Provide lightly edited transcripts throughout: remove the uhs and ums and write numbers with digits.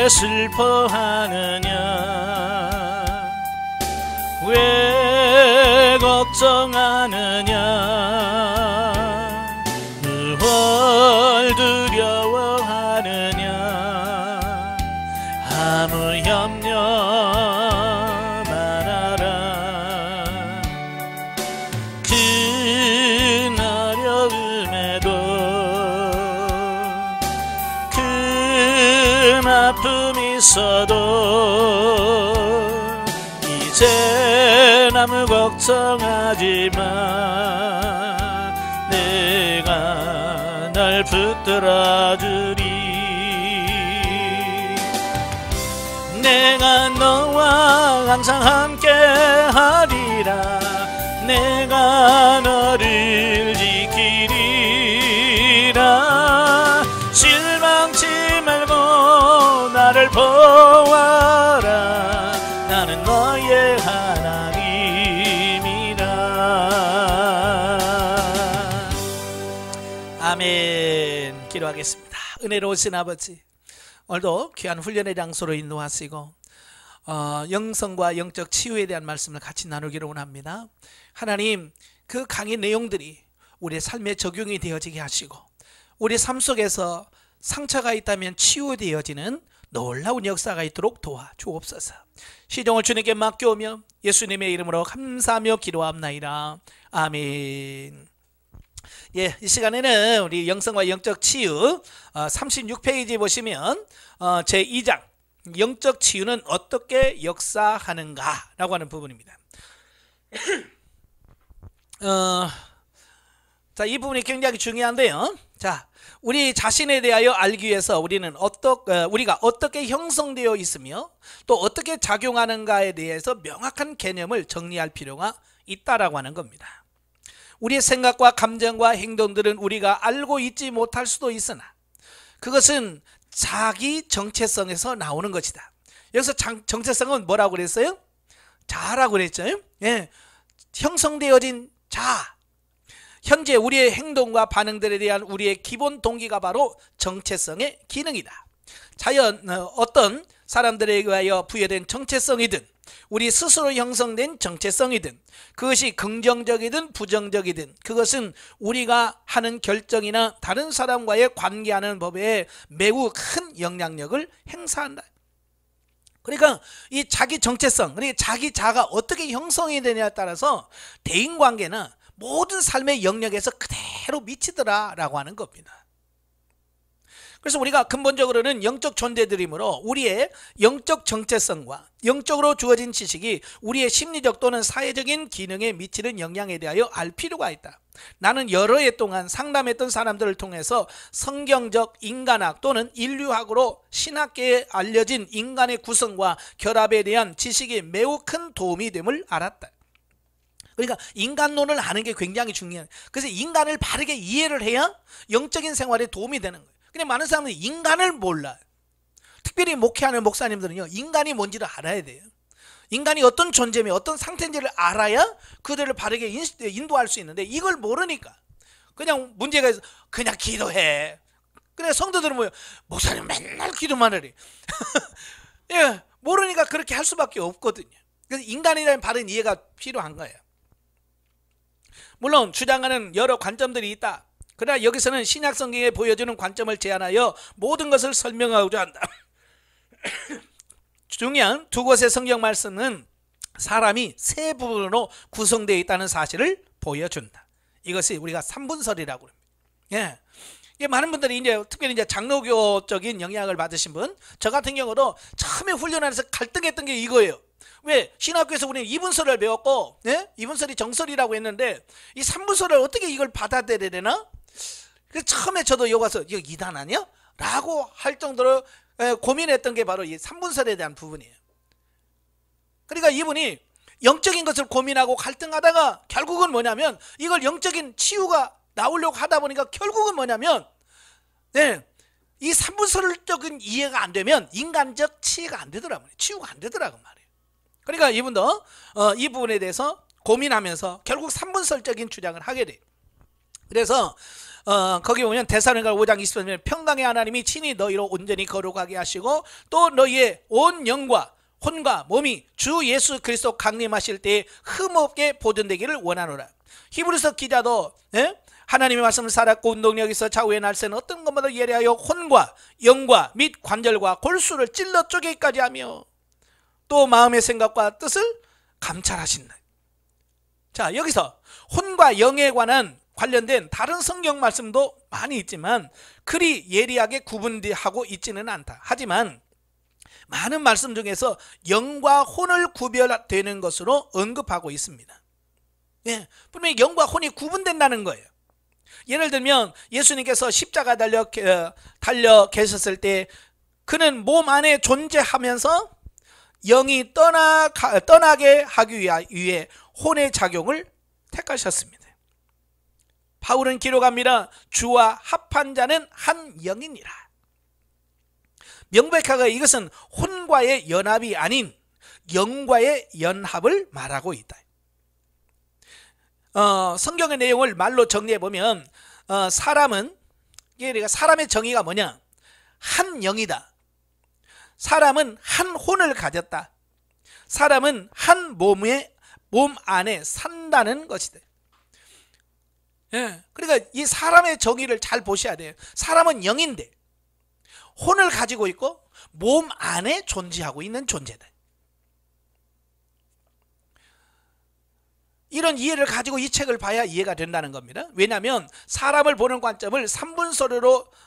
왜 슬퍼하느냐 왜 걱정하느냐 뭘 두려워하느냐 아무 염려 말아라 큰 어려움에도 큰 아픔이 있어도 이제 아무 걱정하지마 내가 널 붙들어주리 내가 너와 항상 함께 하리라 내가 너를 지키리라 실망치 말고 나를 보아라 나는 너의 하나님이라. 아멘. 기도하겠습니다. 은혜로우신 아버지, 오늘도 귀한 훈련의 장소로 인도하시고 영성과 영적 치유에 대한 말씀을 같이 나누기를 원합니다. 하나님, 그 강의 내용들이 우리의 삶에 적용이 되어지게 하시고 우리 삶 속에서 상처가 있다면 치유되어지는 놀라운 역사가 있도록 도와주옵소서. 시종을 주님께 맡겨오며 예수님의 이름으로 감사하며 기도합나이다. 아멘. 예, 이 시간에는 우리 영성과 영적 치유 36페이지 보시면 제2장 영적 치유는 어떻게 역사하는가 라고 하는 부분입니다. 자, 이 부분이 굉장히 중요한데요. 자, 우리 자신에 대하여 알기 위해서 우리가 어떻게 형성되어 있으며 또 어떻게 작용하는가에 대해서 명확한 개념을 정리할 필요가 있다라고 하는 겁니다. 우리의 생각과 감정과 행동들은 우리가 알고 있지 못할 수도 있으나 그것은 자기 정체성에서 나오는 것이다. 여기서 정체성은 뭐라고 그랬어요? 자라고 그랬죠. 예, 형성되어진 자. 현재 우리의 행동과 반응들에 대한 우리의 기본 동기가 바로 정체성의 기능이다. 자연 어떤 사람들에 의하여 부여된 정체성이든 우리 스스로 형성된 정체성이든 그것이 긍정적이든 부정적이든 그것은 우리가 하는 결정이나 다른 사람과의 관계하는 법에 매우 큰 영향력을 행사한다. 그러니까 이 자기 정체성, 그러니까 자기 자가 어떻게 형성이 되냐에 따라서 대인관계나 모든 삶의 영역에서 그대로 미치더라라고 하는 겁니다. 그래서 우리가 근본적으로는 영적 존재들이므로 우리의 영적 정체성과 영적으로 주어진 지식이 우리의 심리적 또는 사회적인 기능에 미치는 영향에 대하여 알 필요가 있다. 나는 여러 해 동안 상담했던 사람들을 통해서 성경적 인간학 또는 인류학으로 신학계에 알려진 인간의 구성과 결합에 대한 지식이 매우 큰 도움이 됨을 알았다. 그러니까 인간론을 아는 게 굉장히 중요해요. 그래서 인간을 바르게 이해를 해야 영적인 생활에 도움이 되는 거예요. 근데 많은 사람들이 인간을 몰라요. 특별히 목회하는 목사님들은요, 인간이 뭔지를 알아야 돼요. 인간이 어떤 존재며 어떤 상태인지를 알아야 그들을 바르게 인도할 수 있는데 이걸 모르니까 그냥 문제가 있어 그냥 기도해. 그래 성도들은 뭐예요? 목사님 맨날 기도만 하래. 예, 모르니까 그렇게 할 수밖에 없거든요. 그래서 인간에 대한 바른 이해가 필요한 거예요. 물론 주장하는 여러 관점들이 있다. 그러나 여기서는 신약 성경에 보여주는 관점을 제안하여 모든 것을 설명하고자 한다. 중요한 두 곳의 성경 말씀은 사람이 세 부분으로 구성되어 있다는 사실을 보여준다. 이것이 우리가 삼분설이라고 합니다. 예. 많은 분들이 이제 특별히 이제 장로교적인 영향을 받으신 분, 저 같은 경우도 처음에 훈련하면서 갈등했던 게 이거예요. 왜? 신학교에서 우리는 이분설을 배웠고, 예? 이분설이 정설이라고 했는데 이 삼분설을 어떻게 이걸 받아들여야 되나? 그래서 처음에 저도 여기 와서 이거 이단 아니야? 라고 할 정도로 고민했던 게 바로 이 삼분설에 대한 부분이에요. 그러니까 이분이 영적인 것을 고민하고 갈등하다가 결국은 뭐냐면 이걸 영적인 치유가 나오려고 하다 보니까 결국은 뭐냐면 이 삼분설적인 이해가 안 되면 인간적 치유가 안 되더라고요. 치유가 안 되더라고 말이에요. 그러니까 이분도 이 부분에 대해서 고민하면서 결국 삼분설적인 주장을 하게 돼요. 그래서 거기 보면 데살로니가 5장 20절에 평강의 하나님이 친히 너희로 온전히 거룩하게 하시고 또 너희의 온 영과 혼과 몸이 주 예수 그리스도 강림하실 때에 흠없게 보존되기를 원하노라. 히브리서 기자도 하나님의 말씀을 살았고 운동력에서 좌우의 날새는 어떤 것보다 예리하여 혼과 영과 및 관절과 골수를 찔러 쪼개기까지 하며 또 마음의 생각과 뜻을 감찰하신다. 자, 여기서 혼과 영에 관련된 다른 성경 말씀도 많이 있지만 그리 예리하게 구분하고 있지는 않다. 하지만 많은 말씀 중에서 영과 혼을 구별되는 것으로 언급하고 있습니다. 분명히 영과 혼이 구분된다는 거예요. 예를 들면 예수님께서 십자가 달려 계셨을 때 그는 몸 안에 존재하면서 영이 떠나게 하기 위해 혼의 작용을 택하셨습니다. 바울은 기록합니다. 주와 합한 자는 한 영이니라. 명백하게 이것은 혼과의 연합이 아닌 영과의 연합을 말하고 있다. 성경의 내용을 말로 정리해 보면 사람의 정의가 뭐냐? 한 영이다. 사람은 한 혼을 가졌다. 사람은 한 몸 안에 산다는 것이다. 그러니까 이 사람의 정의를 잘 보셔야 돼요. 사람은 영인데 혼을 가지고 있고 몸 안에 존재하고 있는 존재다. 이런 이해를 가지고 이 책을 봐야 이해가 된다는 겁니다. 왜냐하면 사람을 보는 관점을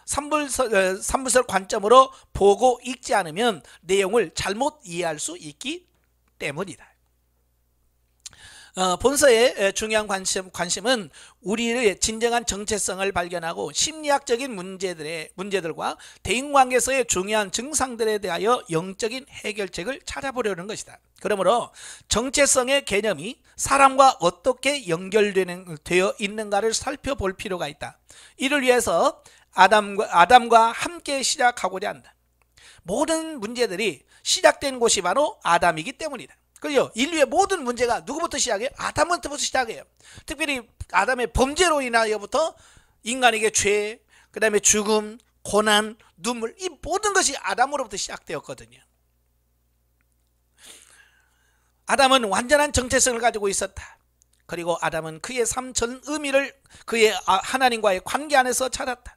삼분설 관점으로 보고 읽지 않으면 내용을 잘못 이해할 수 있기 때문이다. 본서의 중요한 관심은 우리의 진정한 정체성을 발견하고 심리학적인 문제들과 대인관계에서의 중요한 증상들에 대하여 영적인 해결책을 찾아보려는 것이다. 그러므로 정체성의 개념이 사람과 어떻게 연결되어 있는가를 살펴볼 필요가 있다. 이를 위해서 아담과 함께 시작하고자 한다. 모든 문제들이 시작된 곳이 바로 아담이기 때문이다. 그죠? 인류의 모든 문제가 누구부터 시작해요? 아담부터 시작해요. 특별히 아담의 범죄로 인하여부터 인간에게 죄, 그 다음에 죽음, 고난, 눈물, 이 모든 것이 아담으로부터 시작되었거든요. 아담은 완전한 정체성을 가지고 있었다. 그리고 아담은 그의 삶 전 의미를 그의 하나님과의 관계 안에서 찾았다.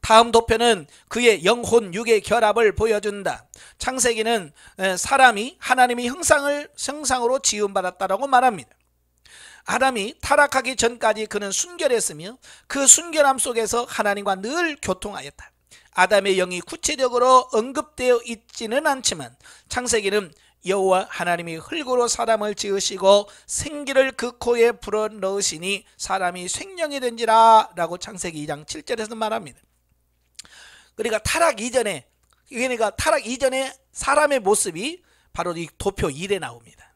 다음 도표는 그의 영혼 육의 결합을 보여준다. 창세기는 사람이 하나님의 형상으로 지음받았다라고 말합니다. 아담이 타락하기 전까지 그는 순결했으며 그 순결함 속에서 하나님과 늘 교통하였다. 아담의 영이 구체적으로 언급되어 있지는 않지만 창세기는 여호와 하나님이 흙으로 사람을 지으시고 생기를 그 코에 불어넣으시니 사람이 생명이 된지라 라고 창세기 2장 7절에서 말합니다. 그러니까 타락 이전에 사람의 모습이 바로 이 도표 1에 나옵니다.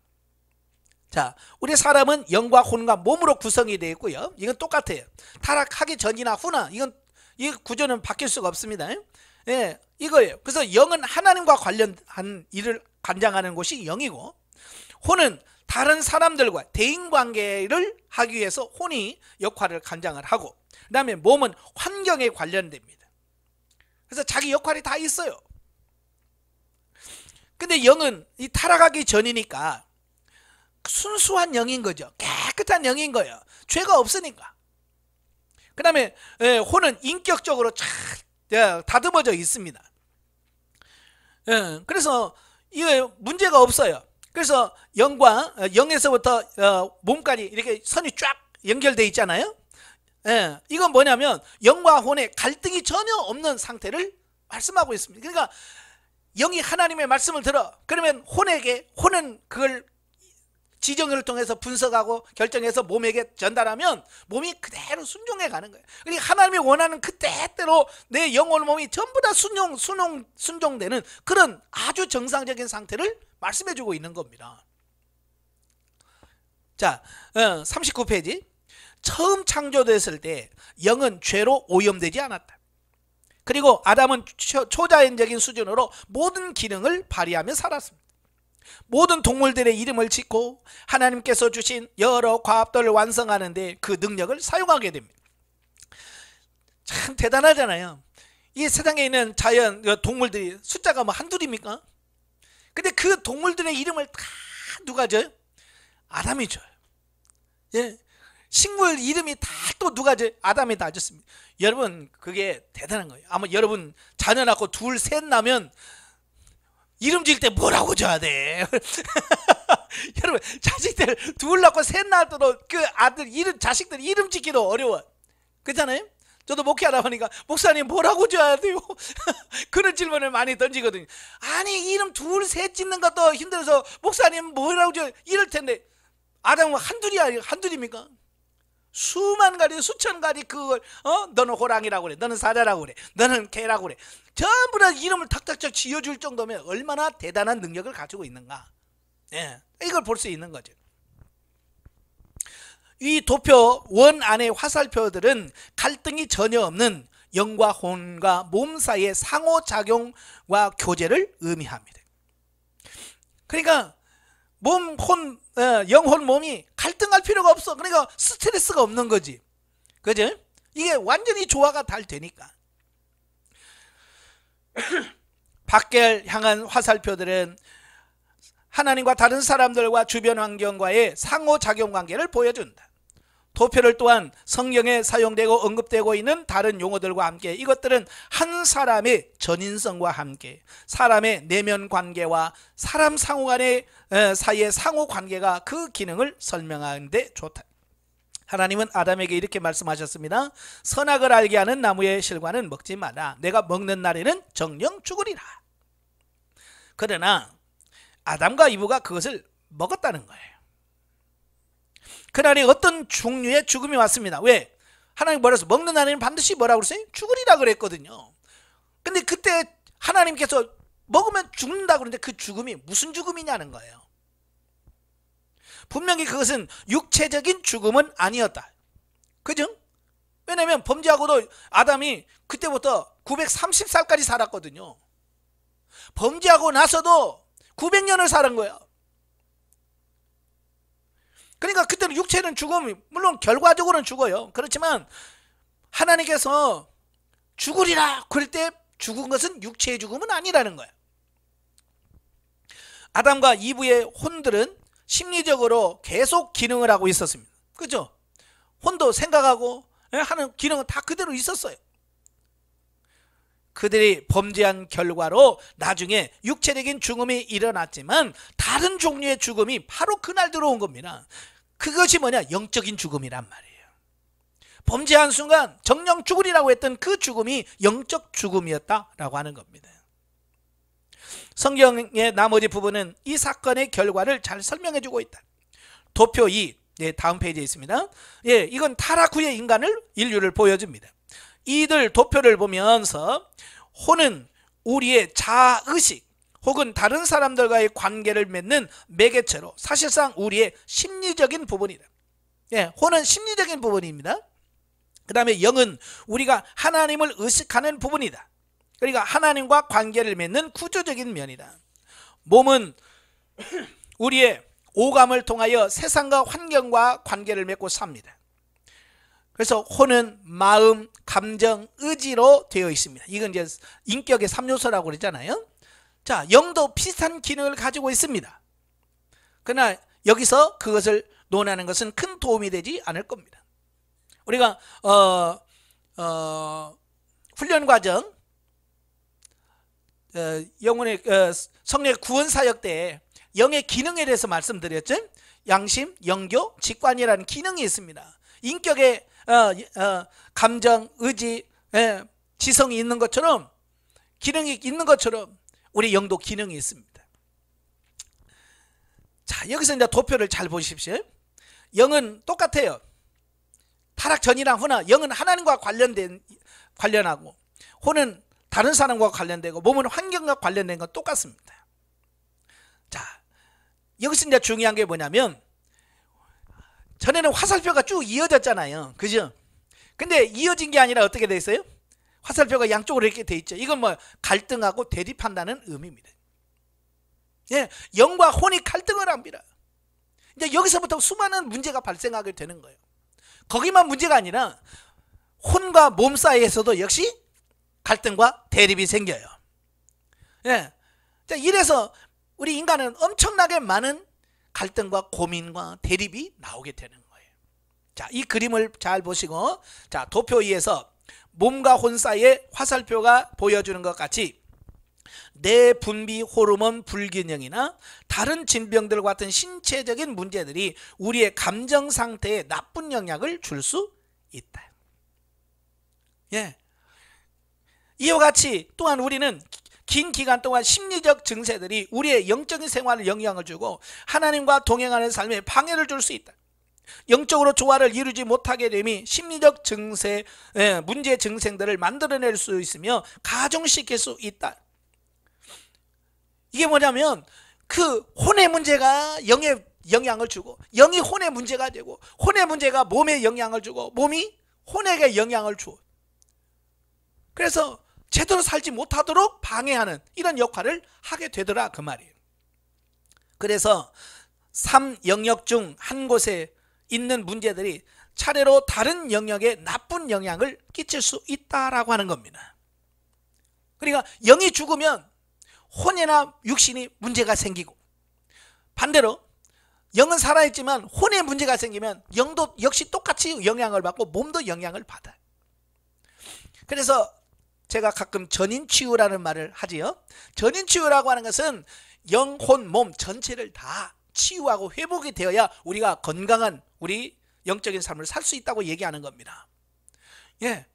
자, 우리 사람은 영과 혼과 몸으로 구성이 되어 있고요. 이건 똑같아요. 타락하기 전이나 후나 이 구조는 바뀔 수가 없습니다. 이거예요. 그래서 영은 하나님과 관련한 일을 관장하는 곳이 영이고, 혼은 다른 사람들과 대인관계를 하기 위해서 혼이 역할을 관장을 하고, 그 다음에 몸은 환경에 관련됩니다. 그래서 자기 역할이 다 있어요. 근데 영은 이 타락하기 전이니까 순수한 영인 거죠. 깨끗한 영인 거예요. 죄가 없으니까. 그 다음에 혼은 인격적으로 잘 다듬어져 있습니다. 그래서 이거 문제가 없어요. 그래서 영에서부터 몸까지 이렇게 선이 쫙 연결되어 있잖아요. 이건 뭐냐면 영과 혼의 갈등이 전혀 없는 상태를 말씀하고 있습니다. 그러니까 영이 하나님의 말씀을 들어. 그러면 혼은 그걸 지정을 통해서 분석하고 결정해서 몸에게 전달하면 몸이 그대로 순종해 가는 거예요. 그러니까 하나님이 원하는 그때대로 내 영혼 몸이 전부 다 순종되는 그런 아주 정상적인 상태를 말씀해 주고 있는 겁니다. 자, 39페이지. 처음 창조됐을 때 영은 죄로 오염되지 않았다. 그리고 아담은 초자연적인 수준으로 모든 기능을 발휘하며 살았습니다. 모든 동물들의 이름을 짓고 하나님께서 주신 여러 과업들을 완성하는 데 그 능력을 사용하게 됩니다. 참 대단하잖아요. 이 세상에 있는 자연 동물들이 숫자가 뭐 한둘입니까? 근데 그 동물들의 이름을 다 누가 져요? 아담이 줘요. 예. 식물 이름이 다 또 누가 져요? 아담이 다 졌습니다. 여러분 그게 대단한 거예요. 아마 여러분 자녀 낳고 둘 셋 나면 이름 지을 때 뭐라고 줘야 돼? 여러분 자식들 둘 낳고 셋 낳아도 그 아들 이름 자식들 이름 짓기도 어려워. 그렇잖아요? 저도 목회하다 보니까 목사님 뭐라고 줘야 돼요? 그런 질문을 많이 던지거든요. 아니 이름 둘 셋 짓는 것도 힘들어서 목사님 뭐라고 줘야 이럴 텐데 아담은 한둘입니까? 수만 가지 수천 가지 그걸 너는 호랑이라고 그래, 너는 사자라고 그래, 너는 개라고 그래, 전부 다 이름을 탁탁탁 지어줄 정도면 얼마나 대단한 능력을 가지고 있는가. 예, 이걸 볼 수 있는 거죠. 이 도표 원 안의 화살표들은 갈등이 전혀 없는 영과 혼과 몸 사이의 상호작용과 교제를 의미합니다. 그러니까 몸, 혼, 영혼, 몸이 갈등할 필요가 없어. 그러니까 스트레스가 없는 거지. 그죠? 이게 완전히 조화가 잘 되니까. 밖을 향한 화살표들은 하나님과 다른 사람들과 주변 환경과의 상호작용 관계를 보여준다. 도표를 또한 성경에 사용되고 언급되고 있는 다른 용어들과 함께 이것들은 한 사람의 전인성과 함께 사람의 내면 관계와 사람 상호 간의 사이의 상호 관계가 그 기능을 설명하는 데 좋다. 하나님은 아담에게 이렇게 말씀하셨습니다. 선악을 알게 하는 나무의 실과는 먹지 마라. 내가 먹는 날에는 정령 죽으리라. 그러나 아담과 이브가 그것을 먹었다는 거예요. 그날에 어떤 종류의 죽음이 왔습니다. 왜? 하나님 뭐라 해서 먹는 날에는 반드시 뭐라고 그랬어요? 죽으리라 그랬거든요. 근데 그때 하나님께서 먹으면 죽는다고 그러는데 그 죽음이 무슨 죽음이냐는 거예요. 분명히 그것은 육체적인 죽음은 아니었다. 그죠? 왜냐면 범죄하고도 아담이 그때부터 930살까지 살았거든요. 범죄하고 나서도 900년을 살은 거예요. 그러니까 그때는 육체는 죽음이 물론 결과적으로는 죽어요. 그렇지만 하나님께서 죽으리라 그럴 때 죽은 것은 육체의 죽음은 아니라는 거예요. 아담과 이브의 혼들은 심리적으로 계속 기능을 하고 있었습니다. 그죠? 혼도 생각하고 하는 기능은 다 그대로 있었어요. 그들이 범죄한 결과로 나중에 육체적인 죽음이 일어났지만 다른 종류의 죽음이 바로 그날 들어온 겁니다. 그것이 뭐냐? 영적인 죽음이란 말이에요. 범죄한 순간 정령 죽으리라고 했던 그 죽음이 영적 죽음이었다라고 하는 겁니다. 성경의 나머지 부분은 이 사건의 결과를 잘 설명해 주고 있다. 도표 2, 다음 페이지에 있습니다. 이건 타락 후의 인류를 보여줍니다. 이들 도표를 보면서 혼은 우리의 자아의식 혹은 다른 사람들과의 관계를 맺는 매개체로 사실상 우리의 심리적인 부분이다. 혼은 심리적인 부분입니다. 그 다음에 영은 우리가 하나님을 의식하는 부분이다. 그러니까 하나님과 관계를 맺는 구조적인 면이다. 몸은 우리의 오감을 통하여 세상과 환경과 관계를 맺고 삽니다. 그래서 혼은 마음, 감정, 의지로 되어 있습니다. 이건 이제 인격의 3요소라고 그러잖아요. 자, 영도 비슷한 기능을 가지고 있습니다. 그러나 여기서 그것을 논하는 것은 큰 도움이 되지 않을 겁니다. 우리가 훈련 과정, 영혼의 성령의 구원 사역 때 영의 기능에 대해서 말씀드렸죠. 양심, 영교, 직관이라는 기능이 있습니다. 인격의 감정, 의지, 지성이 있는 것처럼 기능이 있는 것처럼 우리 영도 기능이 있습니다. 자, 여기서 이제 도표를 잘 보십시오. 영은 똑같아요. 타락 전이랑 후나 영은 하나님과 관련하고 혼은 다른 사람과 관련되고 몸은 환경과 관련된 건 똑같습니다. 자, 여기서 이제 중요한 게 뭐냐면 전에는 화살표가 쭉 이어졌잖아요. 그죠? 근데 이어진 게 아니라 어떻게 돼 있어요? 화살표가 양쪽으로 이렇게 돼 있죠. 이건 뭐 갈등하고 대립한다는 의미입니다. 영과 혼이 갈등을 합니다. 이제 여기서부터 수많은 문제가 발생하게 되는 거예요. 거기만 문제가 아니라 혼과 몸 사이에서도 역시 갈등과 대립이 생겨요. 예. 자, 이래서 우리 인간은 엄청나게 많은 갈등과 고민과 대립이 나오게 되는 거예요. 자, 이 그림을 잘 보시고, 자, 도표 2에서 몸과 혼 사이의 화살표가 보여주는 것 같이 뇌 분비 호르몬 불균형이나 다른 질병들과 같은 신체적인 문제들이 우리의 감정 상태에 나쁜 영향을 줄 수 있다. 예. 이와 같이 또한 우리는 긴 기간 동안 심리적 증세들이 우리의 영적인 생활에 영향을 주고 하나님과 동행하는 삶에 방해를 줄 수 있다. 영적으로 조화를 이루지 못하게 됨이 심리적 증세, 문제 증상들을 만들어낼 수 있으며 가중시킬 수 있다. 이게 뭐냐면 그 혼의 문제가 영에 영향을 주고 영이 혼의 문제가 되고 혼의 문제가 몸에 영향을 주고 몸이 혼에게 영향을 줘. 그래서 제대로 살지 못하도록 방해하는 이런 역할을 하게 되더라 그 말이에요. 그래서 3영역 중 한 곳에 있는 문제들이 차례로 다른 영역에 나쁜 영향을 끼칠 수 있다라고 하는 겁니다. 그러니까 영이 죽으면 혼이나 육신이 문제가 생기고 반대로 영은 살아있지만 혼에 문제가 생기면 영도 역시 똑같이 영향을 받고 몸도 영향을 받아요. 그래서 제가 가끔 전인치유라는 말을 하지요. 전인치유라고 하는 것은 영, 혼, 몸 전체를 다 치유하고 회복이 되어야 우리가 건강한 우리 영적인 삶을 살 수 있다고 얘기하는 겁니다. 예.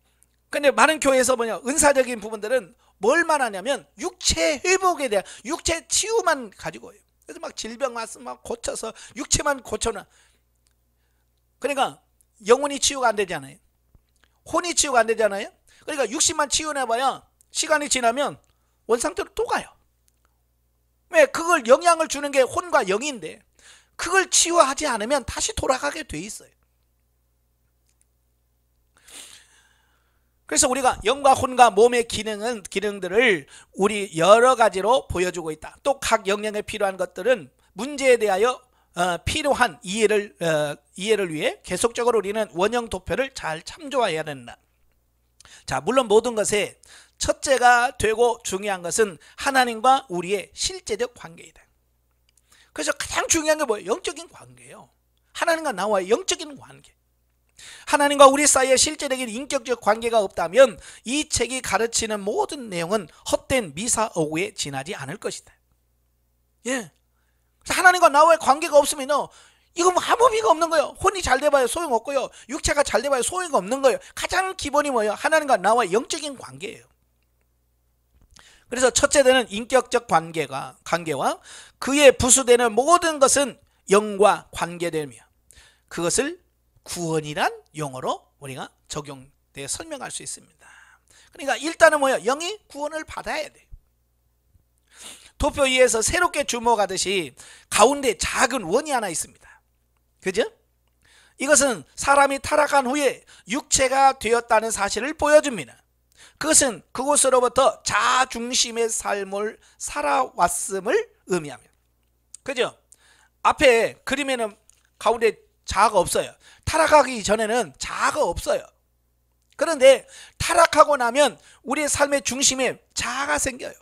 근데 많은 교회에서 은사적인 부분들은 뭘만 하냐면 육체 회복에 대한 육체 치유만 가지고 해요. 그래서 막 질병 왔으면 막 고쳐서 육체만 고쳐놔. 그러니까 영혼이 치유가 안 되잖아요. 혼이 치유가 안 되잖아요. 그러니까 육신만 치유해봐야 시간이 지나면 원상태로 또 가요. 왜? 그걸 영향을 주는 게 혼과 영인데 그걸 치유하지 않으면 다시 돌아가게 돼 있어요. 그래서 우리가 영과 혼과 몸의 기능들을 우리 여러 가지로 보여주고 있다. 또 각 영역에 필요한 것들은 문제에 대하여 필요한 이해를 위해 계속적으로 우리는 원형 도표를 잘 참조해야 된다. 자, 물론 모든 것에 첫째가 되고 중요한 것은 하나님과 우리의 실제적 관계이다. 그래서 가장 중요한 게 뭐예요? 영적인 관계예요. 하나님과 나와의 영적인 관계. 하나님과 우리 사이에 실제적인 인격적 관계가 없다면 이 책이 가르치는 모든 내용은 헛된 미사오구에 지나지 않을 것이다. 예. 하나님과 나와의 관계가 없으면 이거 뭐 아무 의미가 없는 거예요. 혼이 잘 돼봐야 소용없고요. 육체가 잘 돼봐야 소용이 없는 거예요. 가장 기본이 뭐예요? 하나님과 나와의 영적인 관계예요. 그래서 첫째는 인격적 관계와 그에 부수되는 모든 것은 영과 관계되며 그것을 구원이란 용어로 우리가 적용돼 설명할 수 있습니다. 그러니까 일단은 뭐예요? 영이 구원을 받아야 돼요. 도표 2에서 새롭게 주목하듯이 가운데 작은 원이 하나 있습니다. 그죠? 이것은 사람이 타락한 후에 육체가 되었다는 사실을 보여줍니다. 그것은 그곳으로부터 자중심의 삶을 살아왔음을 의미합니다. 그죠? 앞에 그림에는 가운데 자가 없어요. 타락하기 전에는 자가 없어요. 그런데 타락하고 나면 우리의 삶의 중심에 자가 생겨요.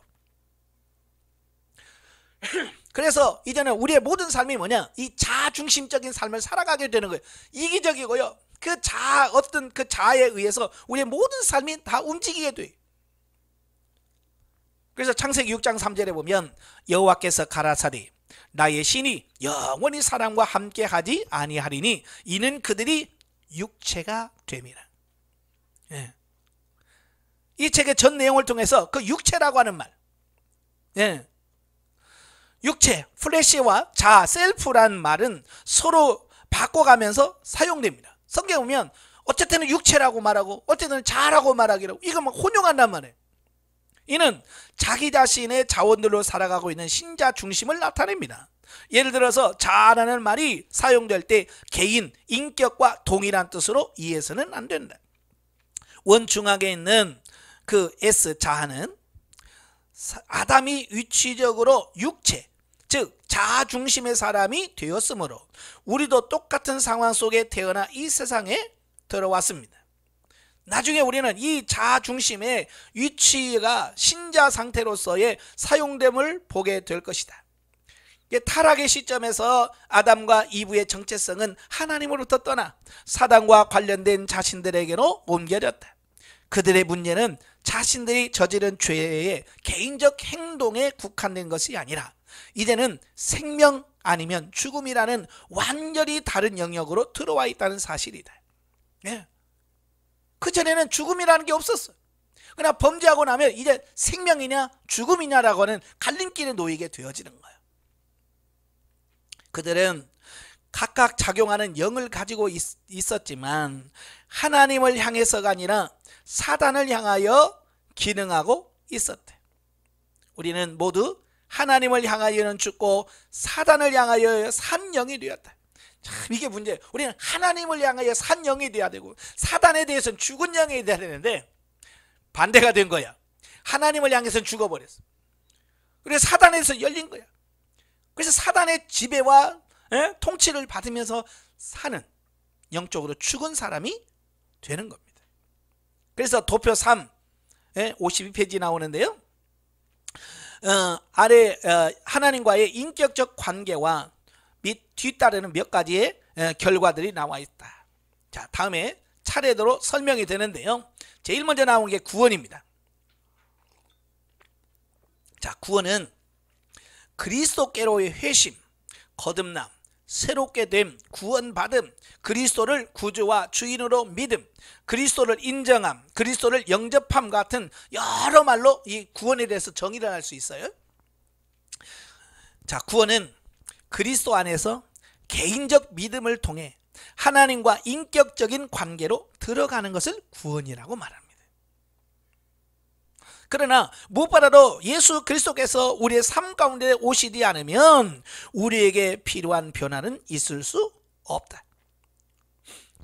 그래서 이제는 우리의 모든 삶이 뭐냐? 이 자중심적인 삶을 살아가게 되는 거예요. 이기적이고요. 어떤 그 자아에 의해서 우리의 모든 삶이 다 움직이게 돼요. 그래서 창세기 6장 3절에 보면 여호와께서 가라사대 나의 신이 영원히 사람과 함께 하지 아니하리니 이는 그들이 육체가 됨이라. 예. 이 책의 전 내용을 통해서 그 육체라고 하는 말, 예. 육체, 플래시와 자, 셀프란 말은 서로 바꿔가면서 사용됩니다. 성경에 보면 어쨌든 육체라고 말하고 어쨌든 자라고 말하기로 이거 막 혼용한단 말이에요. 이는 자기 자신의 자원들로 살아가고 있는 신자 중심을 나타냅니다. 예를 들어서 자라는 말이 사용될 때 개인, 인격과 동일한 뜻으로 이해해서는 안 된다. 원중앙에 있는 그 S 자아는 아담이 위치적으로 육체, 즉 자아 중심의 사람이 되었으므로 우리도 똑같은 상황 속에 태어나 이 세상에 들어왔습니다. 나중에 우리는 이 자아 중심의 위치가 신자 상태로서의 사용됨을 보게 될 것이다. 타락의 시점에서 아담과 이브의 정체성은 하나님으로부터 떠나 사단과 관련된 자신들에게로 옮겨졌다. 그들의 문제는 자신들이 저지른 죄의 개인적 행동에 국한된 것이 아니라 이제는 생명 아니면 죽음이라는 완전히 다른 영역으로 들어와 있다는 사실이다. 그전에는 죽음이라는 게 없었어. 그러나 범죄하고 나면 이제 생명이냐 죽음이냐라고 하는 갈림길에 놓이게 되어지는 거예요. 그들은 각각 작용하는 영을 가지고 있었지만 하나님을 향해서가 아니라 사단을 향하여 기능하고 있었대. 우리는 모두 하나님을 향하여는 죽고 사단을 향하여 산 영이 되었다. 참 이게 문제예요. 우리는 하나님을 향하여 산 영이 되어야 되고 사단에 대해서는 죽은 영이 되어야 되는데 반대가 된 거야. 하나님을 향해서는 죽어버렸어. 그래서 사단에 대해서 열린 거야. 그래서 사단의 지배와 통치를 받으면서 사는 영적으로 죽은 사람이 되는 겁니다. 그래서 도표 3 52페이지 나오는데요. 아래 하나님과의 인격적 관계와 및 뒤따르는 몇 가지의 결과들이 나와 있다. 자, 다음에 차례대로 설명이 되는데요. 제일 먼저 나온 게 구원입니다. 자, 구원은 그리스도께로의 회심, 거듭남, 새롭게 됨, 구원받음, 그리스도를 구주와 주인으로 믿음, 그리스도를 인정함, 그리스도를 영접함 같은 여러 말로 이 구원에 대해서 정의를 할 수 있어요. 자, 구원은 그리스도 안에서 개인적 믿음을 통해 하나님과 인격적인 관계로 들어가는 것을 구원이라고 말합니다. 그러나 무엇보다도 예수 그리스도께서 우리의 삶 가운데 오시지 않으면 우리에게 필요한 변화는 있을 수 없다.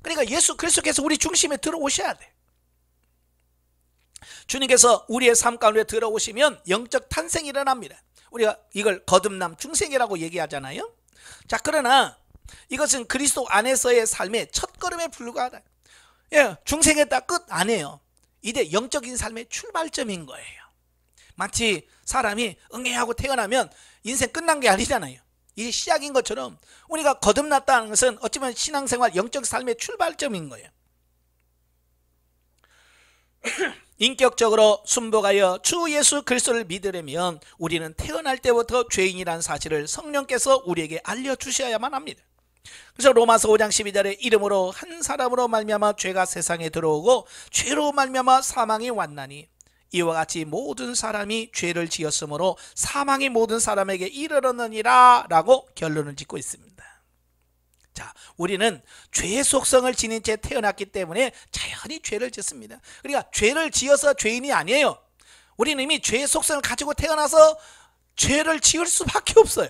그러니까 예수 그리스도께서 우리 중심에 들어오셔야 돼. 주님께서 우리의 삶 가운데 들어오시면 영적 탄생이 일어납니다. 우리가 이걸 거듭남 중생이라고 얘기하잖아요. 자, 그러나 이것은 그리스도 안에서의 삶의 첫걸음에 불과하다. 중생했다 끝 아니에요. 이제 영적인 삶의 출발점인 거예요. 마치 사람이 응애하고 태어나면 인생 끝난 게 아니잖아요. 이게 시작인 것처럼 우리가 거듭났다는 것은 어쩌면 신앙생활 영적 삶의 출발점인 거예요. 인격적으로 순복하여 주 예수 그리스도를 믿으려면 우리는 태어날 때부터 죄인이라는 사실을 성령께서 우리에게 알려주셔야만 합니다. 그래서 로마서 5장 12절에 이름으로 한 사람으로 말미암아 죄가 세상에 들어오고 죄로 말미암아 사망이 왔나니 이와 같이 모든 사람이 죄를 지었으므로 사망이 모든 사람에게 이르렀느니라 라고 결론을 짓고 있습니다. 자, 우리는 죄의 속성을 지닌 채 태어났기 때문에 자연히 죄를 짓습니다. 그러니까 죄를 지어서 죄인이 아니에요. 우리는 이미 죄의 속성을 가지고 태어나서 죄를 지을 수밖에 없어요.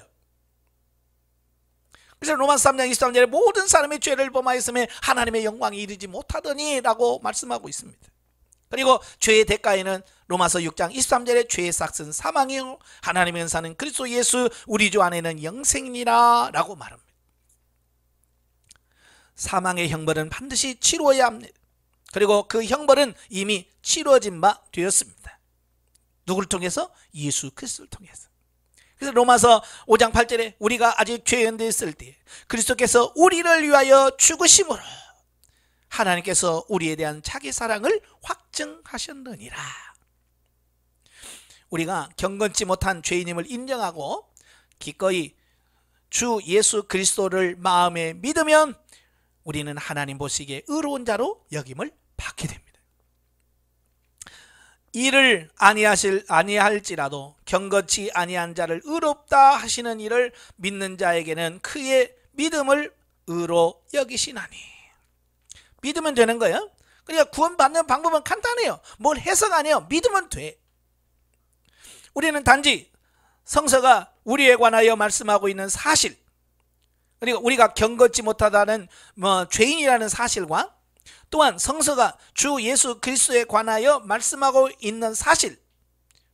그래서 로마서 3장 23절에 모든 사람이 죄를 범하였으며 하나님의 영광이 이르지 못하더니 라고 말씀하고 있습니다. 그리고 죄의 대가에는 로마서 6장 23절에 죄의 삭은 사망이요 하나님의 은사는 그리스도 예수 우리 주 안에는 영생이니라 라고 말합니다. 사망의 형벌은 반드시 치루어야 합니다. 그리고 그 형벌은 이미 치루어진 바 되었습니다. 누구를 통해서? 예수 그리스도를 통해서. 그래서 로마서 5장 8절에 우리가 아직 죄인되어 있을 때 그리스도께서 우리를 위하여 죽으심으로 하나님께서 우리에 대한 자기 사랑을 확증하셨느니라. 우리가 경건치 못한 죄인임을 인정하고 기꺼이 주 예수 그리스도를 마음에 믿으면 우리는 하나님 보시기에 의로운 자로 여김을 받게 됩니다. 이를 아니할지라도 경건치 아니한 자를 의롭다 하시는 이를 믿는 자에게는 그의 믿음을 의로 여기시나니. 믿으면 되는 거예요. 그러니까 구원받는 방법은 간단해요. 뭘 해석 안 해요. 믿으면 돼. 우리는 단지 성서가 우리에 관하여 말씀하고 있는 사실, 그리고 우리가 경건치 못하다는 죄인이라는 사실과 또한 성서가 주 예수 그리스도에 관하여 말씀하고 있는 사실,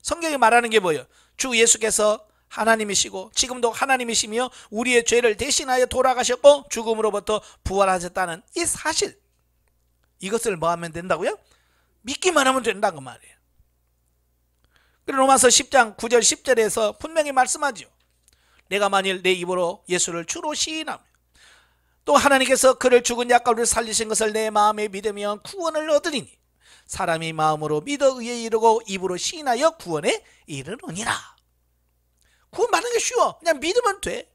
성경이 말하는 게 뭐예요? 주 예수께서 하나님이시고 지금도 하나님이시며 우리의 죄를 대신하여 돌아가셨고 죽음으로부터 부활하셨다는 이 사실, 이것을 뭐 하면 된다고요? 믿기만 하면 된다고 말이에요. 그리고 로마서 10장 9절 10절에서 분명히 말씀하죠. 내가 만일 내 입으로 예수를 주로 시인하며 또 하나님께서 그를 죽은 자 가운데 살리신 것을 내 마음에 믿으면 구원을 얻으리니 사람이 마음으로 믿어 의에 이르고 입으로 시인하여 구원에 이르느니라. 구원 받는 게 쉬워. 그냥 믿으면 돼.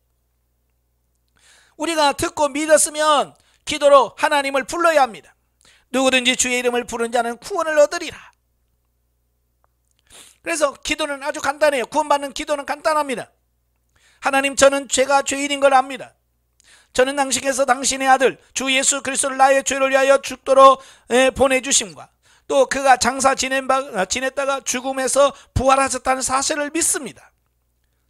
우리가 듣고 믿었으면 기도로 하나님을 불러야 합니다. 누구든지 주의 이름을 부른 자는 구원을 얻으리라. 그래서 기도는 아주 간단해요. 구원받는 기도는 간단합니다. 하나님, 저는 죄가 죄인인 걸 압니다. 저는 당신께서 당신의 아들 주 예수 그리스도를 나의 죄를 위하여 죽도록 보내주심과 또 그가 장사 지냈다가 죽음에서 부활하셨다는 사실을 믿습니다.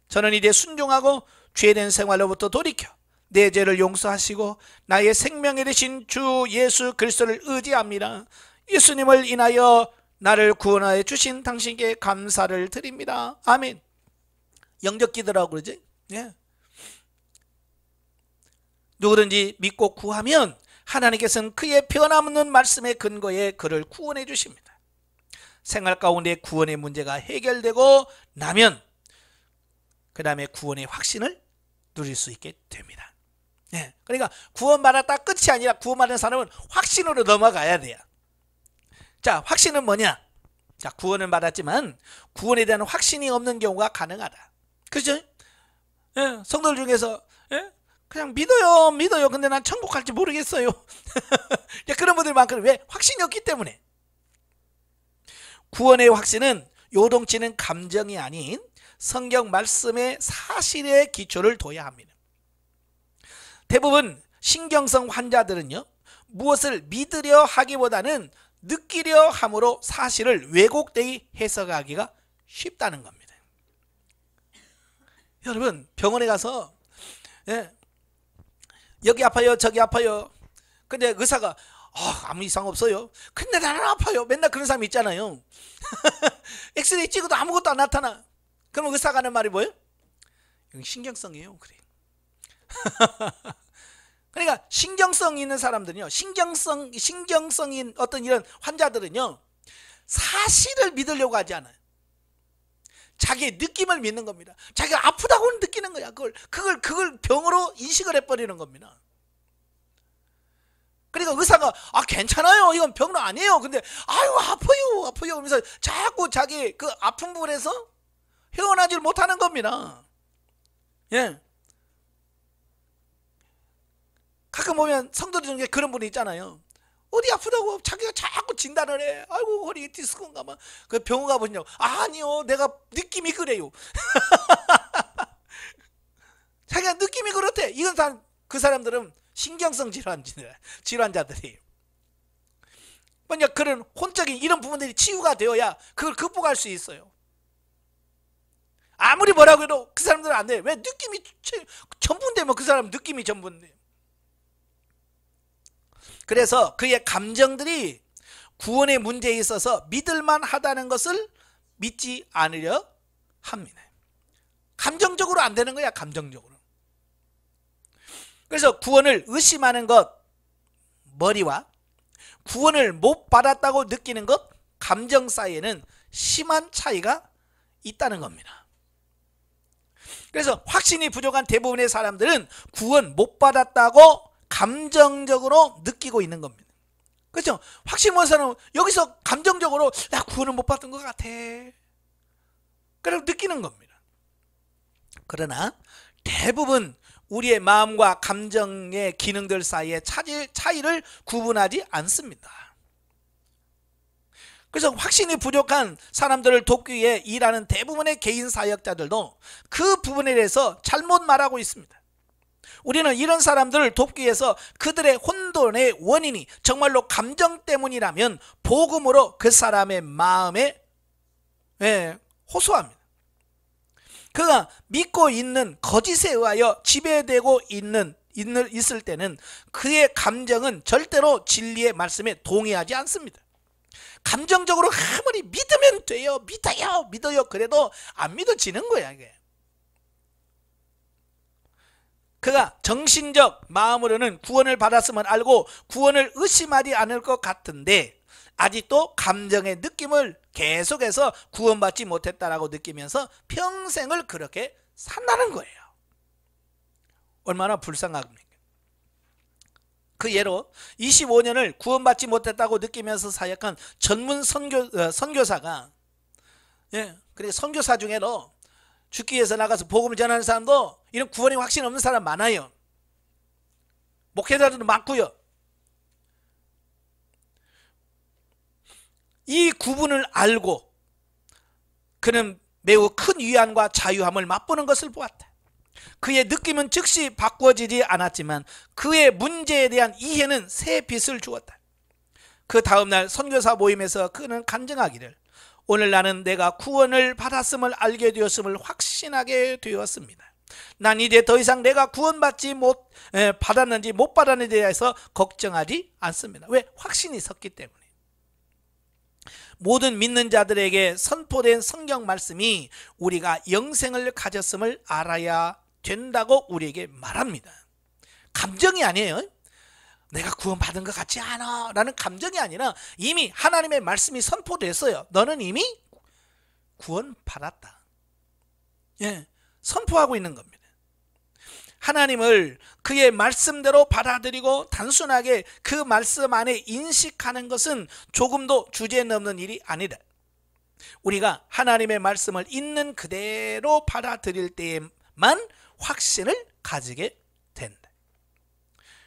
저는 이제 순종하고 죄된 생활로부터 돌이켜 내 죄를 용서하시고 나의 생명이 되신 주 예수 그리스도를 의지합니다. 예수님을 인하여 나를 구원하여 주신 당신께 감사를 드립니다. 아멘. 영적 기도라고 그러지? 예. 누구든지 믿고 구하면 하나님께서는 그의 변함없는 말씀의 근거에 그를 구원해 주십니다. 생활 가운데 구원의 문제가 해결되고 나면 그 다음에 구원의 확신을 누릴 수 있게 됩니다. 예. 그러니까 구원받았다 끝이 아니라 구원받은 사람은 확신으로 넘어가야 돼요. 자, 확신은 뭐냐? 자, 구원은 받았지만 구원에 대한 확신이 없는 경우가 가능하다. 그렇죠? 예, 성도들 중에서 예? 그냥 믿어요. 근데 난 천국 갈지 모르겠어요. 그런 분들이 많거든요. 왜? 확신이 없기 때문에. 구원의 확신은 요동치는 감정이 아닌 성경 말씀의 사실의 기초를 둬야 합니다. 대부분 신경성 환자들은요, 무엇을 믿으려 하기보다는 느끼려 함으로 사실을 왜곡되이 해석하기가 쉽다는 겁니다. 여러분, 병원에 가서 예, 여기 아파요 저기 아파요. 근데 의사가 아무 이상 없어요. 근데 나는 아파요. 맨날 그런 사람 있잖아요. 엑스레이 찍어도 아무것도 안 나타나. 그럼 의사가 하는 말이 뭐예요? 이건 신경성이에요. 그래. 그러니까 신경성 있는 사람들은요, 신경성인 어떤 이런 환자들은요, 사실을 믿으려고 하지 않아요. 자기의 느낌을 믿는 겁니다. 자기가 아프다고는 느끼는 거야. 그걸 병으로 인식을 해버리는 겁니다. 그러니까 의사가 괜찮아요. 이건 병은 아니에요. 근데 아파요. 그러면서 자꾸 자기 그 아픈 부분에서 헤어나질 못하는 겁니다. 예. 가끔 보면 성도들 중에 그런 분이 있잖아요. 어디 아프다고 자기가 자꾸 진단을 해. 아이고, 허리 디스크인가 봐. 그 병원 가보냐고. 아니요, 내가 느낌이 그래요. 자기가 느낌이 그렇대. 이건 다 그 사람들은 신경성 질환자들이에요. 그러니까 그런 혼적인 이런 부분들이 치유가 되어야 그걸 극복할 수 있어요. 아무리 뭐라고 해도 그 사람들은 안 돼요. 왜? 느낌이 전부인데 그 사람은 느낌이 전부인데. 그래서 그의 감정들이 구원의 문제에 있어서 믿을만 하다는 것을 믿지 않으려 합니다. 감정적으로 안 되는 거야. 감정적으로. 그래서 구원을 의심하는 것 머리와 구원을 못 받았다고 느끼는 것 감정 사이에는 심한 차이가 있다는 겁니다. 그래서 확신이 부족한 대부분의 사람들은 구원 못 받았다고 감정적으로 느끼고 있는 겁니다. 그렇죠? 확신 못 사람은 여기서 감정적으로 나 구원을 못 받은 것 같아. 그래서 느끼는 겁니다. 그러나 대부분 우리의 마음과 감정의 기능들 사이의 차이를 구분하지 않습니다. 그래서 확신이 부족한 사람들을 돕기 위해 일하는 대부분의 개인 사역자들도 그 부분에 대해서 잘못 말하고 있습니다. 우리는 이런 사람들을 돕기 위해서 그들의 혼돈의 원인이 정말로 감정 때문이라면 복음으로 그 사람의 마음에 호소합니다. 그가 믿고 있는 거짓에 의하여 지배되고 있을 때는 그의 감정은 절대로 진리의 말씀에 동의하지 않습니다. 감정적으로 아무리 믿으면 돼요, 믿어요 그래도 안 믿어지는 거야. 이게 그가 정신적 마음으로는 구원을 받았음을 알고 구원을 의심하지 않을 것 같은데 아직도 감정의 느낌을 계속해서 구원받지 못했다라고 느끼면서 평생을 그렇게 산다는 거예요. 얼마나 불쌍합니까? 그 예로 25년을 구원받지 못했다고 느끼면서 사역한 전문 선교사가, 그리고 선교사 중에도 죽기 위해서 나가서 복음을 전하는 사람도 이런 구원의 확신 없는 사람 많아요. 목회자들도 많고요. 이 구분을 알고 그는 매우 큰 위안과 자유함을 맛보는 것을 보았다. 그의 느낌은 즉시 바꾸어지지 않았지만 그의 문제에 대한 이해는 새 빛을 주었다. 그 다음날 선교사 모임에서 그는 간증하기를, 오늘 나는 내가 구원을 받았음을 알게 되었음을 확신하게 되었습니다. 난 이제 더 이상 내가 구원받지 받았는지 못 받았는지에 대해서 걱정하지 않습니다. 왜? 확신이 섰기 때문에. 모든 믿는 자들에게 선포된 성경 말씀이 우리가 영생을 가졌음을 알아야 된다고 우리에게 말합니다. 감정이 아니에요. 내가 구원받은 것 같지 않아 라는 감정이 아니라 이미 하나님의 말씀이 선포됐어요. 너는 이미 구원받았다. 선포하고 있는 겁니다. 하나님을 그의 말씀대로 받아들이고 단순하게 그 말씀 안에 인식하는 것은 조금도 주제넘는 일이 아니다. 우리가 하나님의 말씀을 있는 그대로 받아들일 때에만 확신을 가지게 된다.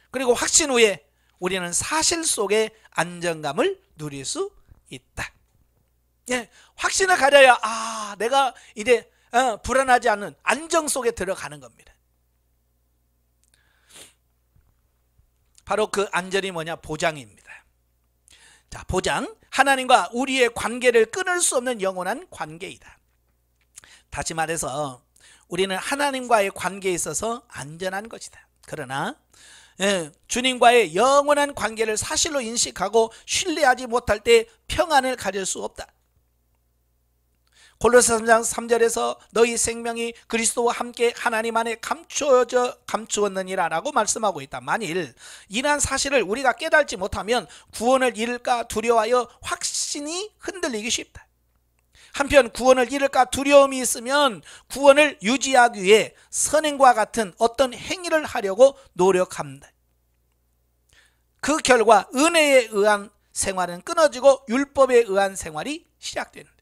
그리고 확신 후에 우리는 사실 속의 안정감을 누릴 수 있다. 확신을 가져야 내가 이제 불안하지 않는 안정 속에 들어가는 겁니다. 바로 그 안전이 뭐냐? 보장입니다. 자, 보장. 하나님과 우리의 관계를 끊을 수 없는 영원한 관계이다. 다시 말해서 우리는 하나님과의 관계에 있어서 안전한 것이다. 그러나 주님과의 영원한 관계를 사실로 인식하고 신뢰하지 못할 때 평안을 가질 수 없다. 골로새 3장 3절에서 너희 생명이 그리스도와 함께 하나님 안에 감추었느니라 라고 말씀하고 있다. 만일 이러한 사실을 우리가 깨달지 못하면 구원을 잃을까 두려워하여 확신이 흔들리기 쉽다. 한편 구원을 잃을까 두려움이 있으면 구원을 유지하기 위해 선행과 같은 어떤 행위를 하려고 노력합니다. 그 결과 은혜에 의한 생활은 끊어지고 율법에 의한 생활이 시작됩니다.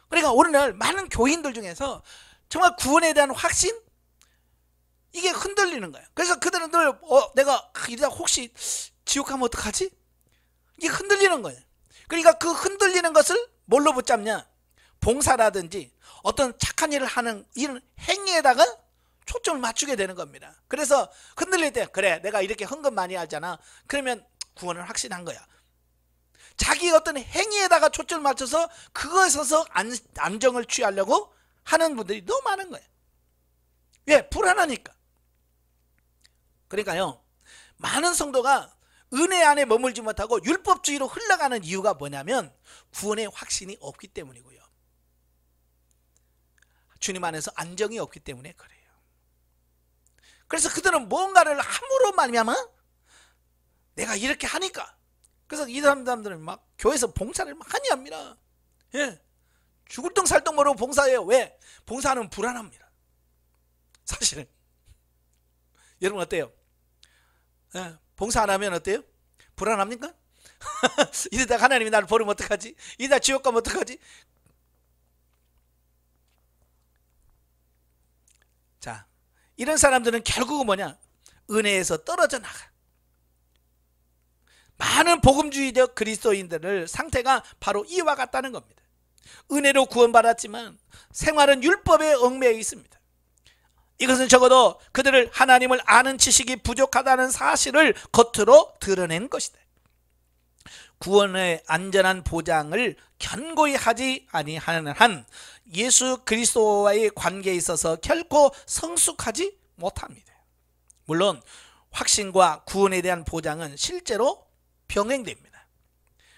그러니까 오늘날 많은 교인들 중에서 정말 구원에 대한 확신? 이게 흔들리는 거예요. 그래서 그들은 늘 내가 이러다 혹시 지옥 가면 어떡하지? 이게 흔들리는 거예요. 그러니까 그 흔들리는 것을 뭘로 붙잡냐? 봉사라든지 어떤 착한 일을 하는 이런 행위에다가 초점을 맞추게 되는 겁니다. 그래서 흔들릴 때 그래 내가 이렇게 헌금 많이 하잖아. 그러면 구원을 확신한 거야. 자기 어떤 행위에다가 초점을 맞춰서 그것에서 안정을 취하려고 하는 분들이 너무 많은 거예요. 왜? 불안하니까. 그러니까요, 많은 성도가 은혜 안에 머물지 못하고 율법주의로 흘러가는 이유가 뭐냐면 구원의 확신이 없기 때문이고요. 주님 안에서 안정이 없기 때문에 그래요. 그래서 그들은 뭔가를 함으로 말미암아 내가 이렇게 하니까, 그래서 이 사람들은 막 교회에서 봉사를 많이 합니다. 죽을 똥 살 똥 모르고 봉사해요. 왜? 봉사하면 불안합니다. 사실은 여러분 어때요? 봉사 안 하면 어때요? 불안합니까? 이러다가 하나님이 나를 버리면 어떡하지? 이러다 지옥 가면 어떡하지? 자, 이런 사람들은 결국은 뭐냐? 은혜에서 떨어져 나가. 많은 복음주의적 그리스도인들의 상태가 바로 이와 같다는 겁니다. 은혜로 구원받았지만 생활은 율법에 얽매여 있습니다. 이것은 적어도 그들을 하나님을 아는 지식이 부족하다는 사실을 겉으로 드러낸 것이다. 구원의 안전한 보장을 견고히 하지 아니하는 한 예수 그리스도와의 관계에 있어서 결코 성숙하지 못합니다. 물론 확신과 구원에 대한 보장은 실제로 병행됩니다.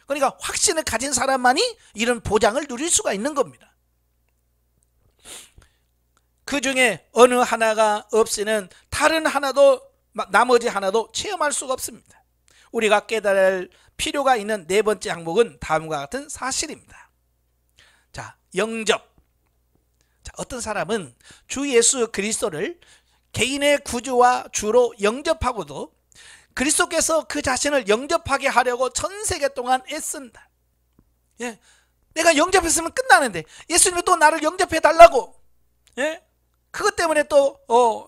그러니까 확신을 가진 사람만이 이런 보장을 누릴 수가 있는 겁니다. 그 중에 어느 하나가 없이는 다른 하나도 나머지 하나도 체험할 수가 없습니다. 우리가 깨달을 필요가 있는 네 번째 항목은 다음과 같은 사실입니다. 자, 영접. 자, 어떤 사람은 주 예수 그리스도를 개인의 구주와 주로 영접하고도 그리스도께서 그 자신을 영접하게 하려고 전 세계 동안 애쓴다. 예, 내가 영접했으면 끝나는데 예수님이 또 나를 영접해 달라고, 예? 그것 때문에 또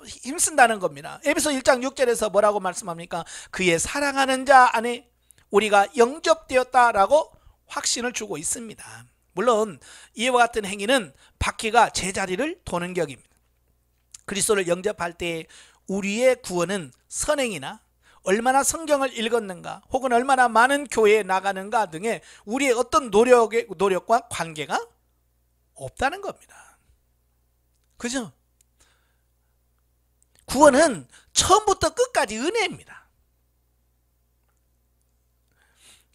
힘쓴다는 겁니다. 에베소 1장 6절에서 뭐라고 말씀합니까? 그의 사랑하는 자 안에 우리가 영접되었다라고 확신을 주고 있습니다. 물론 이와 같은 행위는 바퀴가 제자리를 도는 격입니다. 그리스도를 영접할 때 우리의 구원은 선행이나 얼마나 성경을 읽었는가 혹은 얼마나 많은 교회에 나가는가 등의 우리의 어떤 노력과 관계가 없다는 겁니다. 그죠? 구원은 처음부터 끝까지 은혜입니다.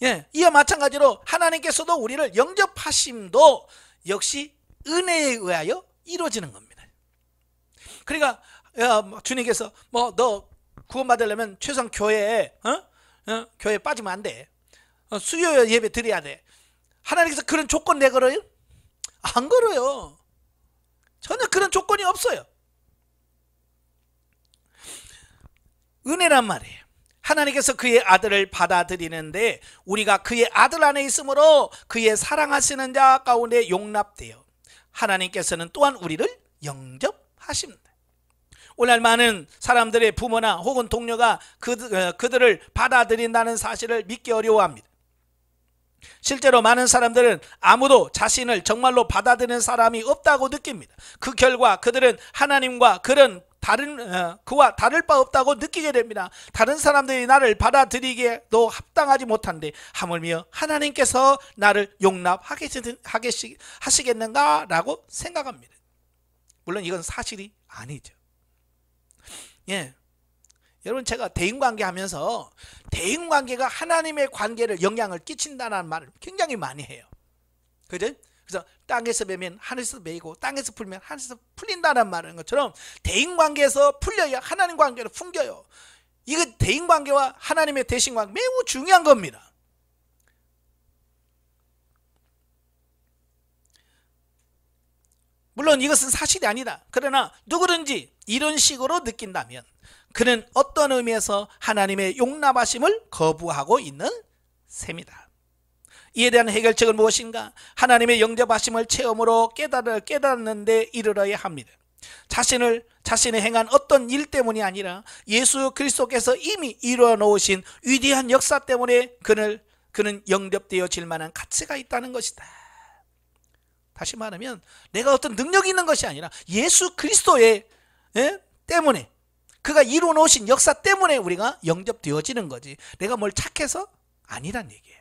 예, 이와 마찬가지로 하나님께서도 우리를 영접하심도 역시 은혜에 의하여 이루어지는 겁니다. 그러니까 주님께서 너 구원받으려면 최소한 교회에 빠지면 안 돼. 수요 예배 드려야 돼. 하나님께서 그런 조건 내걸어요? 안 걸어요. 전혀 그런 조건이 없어요. 은혜란 말이에요. 하나님께서 그의 아들을 받아들이는데 우리가 그의 아들 안에 있으므로 그의 사랑하시는 자 가운데 용납되어 하나님께서는 또한 우리를 영접하십니다. 오늘 많은 사람들의 부모나 혹은 동료가 그들을 받아들인다는 사실을 믿기 어려워합니다. 실제로 많은 사람들은 아무도 자신을 정말로 받아들이는 사람이 없다고 느낍니다. 그 결과 그들은 하나님과 그와 다를 바 없다고 느끼게 됩니다. 다른 사람들이 나를 받아들이기에도 합당하지 못한데 하물며 하나님께서 나를 용납하시겠는가 라고 생각합니다. 물론 이건 사실이 아니죠. 예, 여러분, 제가 대인관계 하면서 대인관계가 하나님의 관계를 영향을 끼친다는 말을 굉장히 많이 해요. 그죠? 그래서 땅에서 매면 하늘에서 매이고 땅에서 풀면 하늘에서 풀린다는 말인 것처럼 대인관계에서 풀려야 하나님 관계로 풍겨요. 이거 대인관계와 하나님의 대신관계 매우 중요한 겁니다. 물론 이것은 사실이 아니다. 그러나 누구든지 이런 식으로 느낀다면 그는 어떤 의미에서 하나님의 용납하심을 거부하고 있는 셈이다. 이에 대한 해결책은 무엇인가? 하나님의 영접하심을 체험으로 깨닫는 데 이르러야 합니다. 자신의 행한 어떤 일 때문이 아니라 예수 그리스도께서 이미 이루어 놓으신 위대한 역사 때문에 그는 영접되어질 만한 가치가 있다는 것이다. 다시 말하면 내가 어떤 능력이 있는 것이 아니라 예수 그리스도의 때문에, 그가 이루어 놓으신 역사 때문에 우리가 영접되어지는 거지, 내가 뭘 착해서 아니란 얘기예요.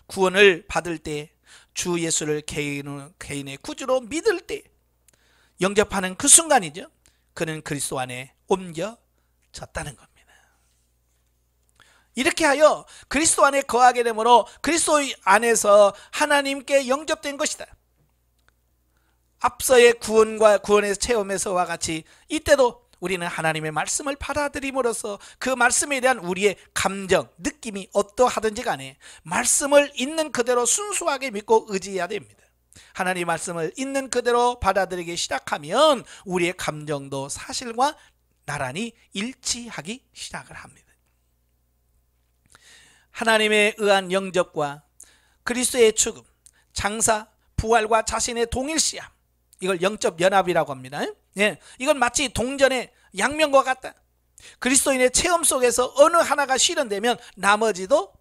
구원을 받을 때 주 예수를 개인의 구주로 믿을 때 영접하는 그 순간이죠, 그는 그리스도 안에 옮겨졌다는 겁니다. 이렇게 하여 그리스도 안에 거하게 되므로 그리스도 안에서 하나님께 영접된 것이다. 앞서의 구원의 체험에서와 같이 이때도 우리는 하나님의 말씀을 받아들임으로써 그 말씀에 대한 우리의 감정, 느낌이 어떠하든지 간에 말씀을 있는 그대로 순수하게 믿고 의지해야 됩니다. 하나님의 말씀을 있는 그대로 받아들이기 시작하면 우리의 감정도 사실과 나란히 일치하기 시작을 합니다. 하나님에 의한 영접과 그리스도의 죽음, 장사, 부활과 자신의 동일시함, 이걸 영적 연합이라고 합니다. 예, 이건 마치 동전의 양면과 같다. 그리스도인의 체험 속에서 어느 하나가 실현되면 나머지도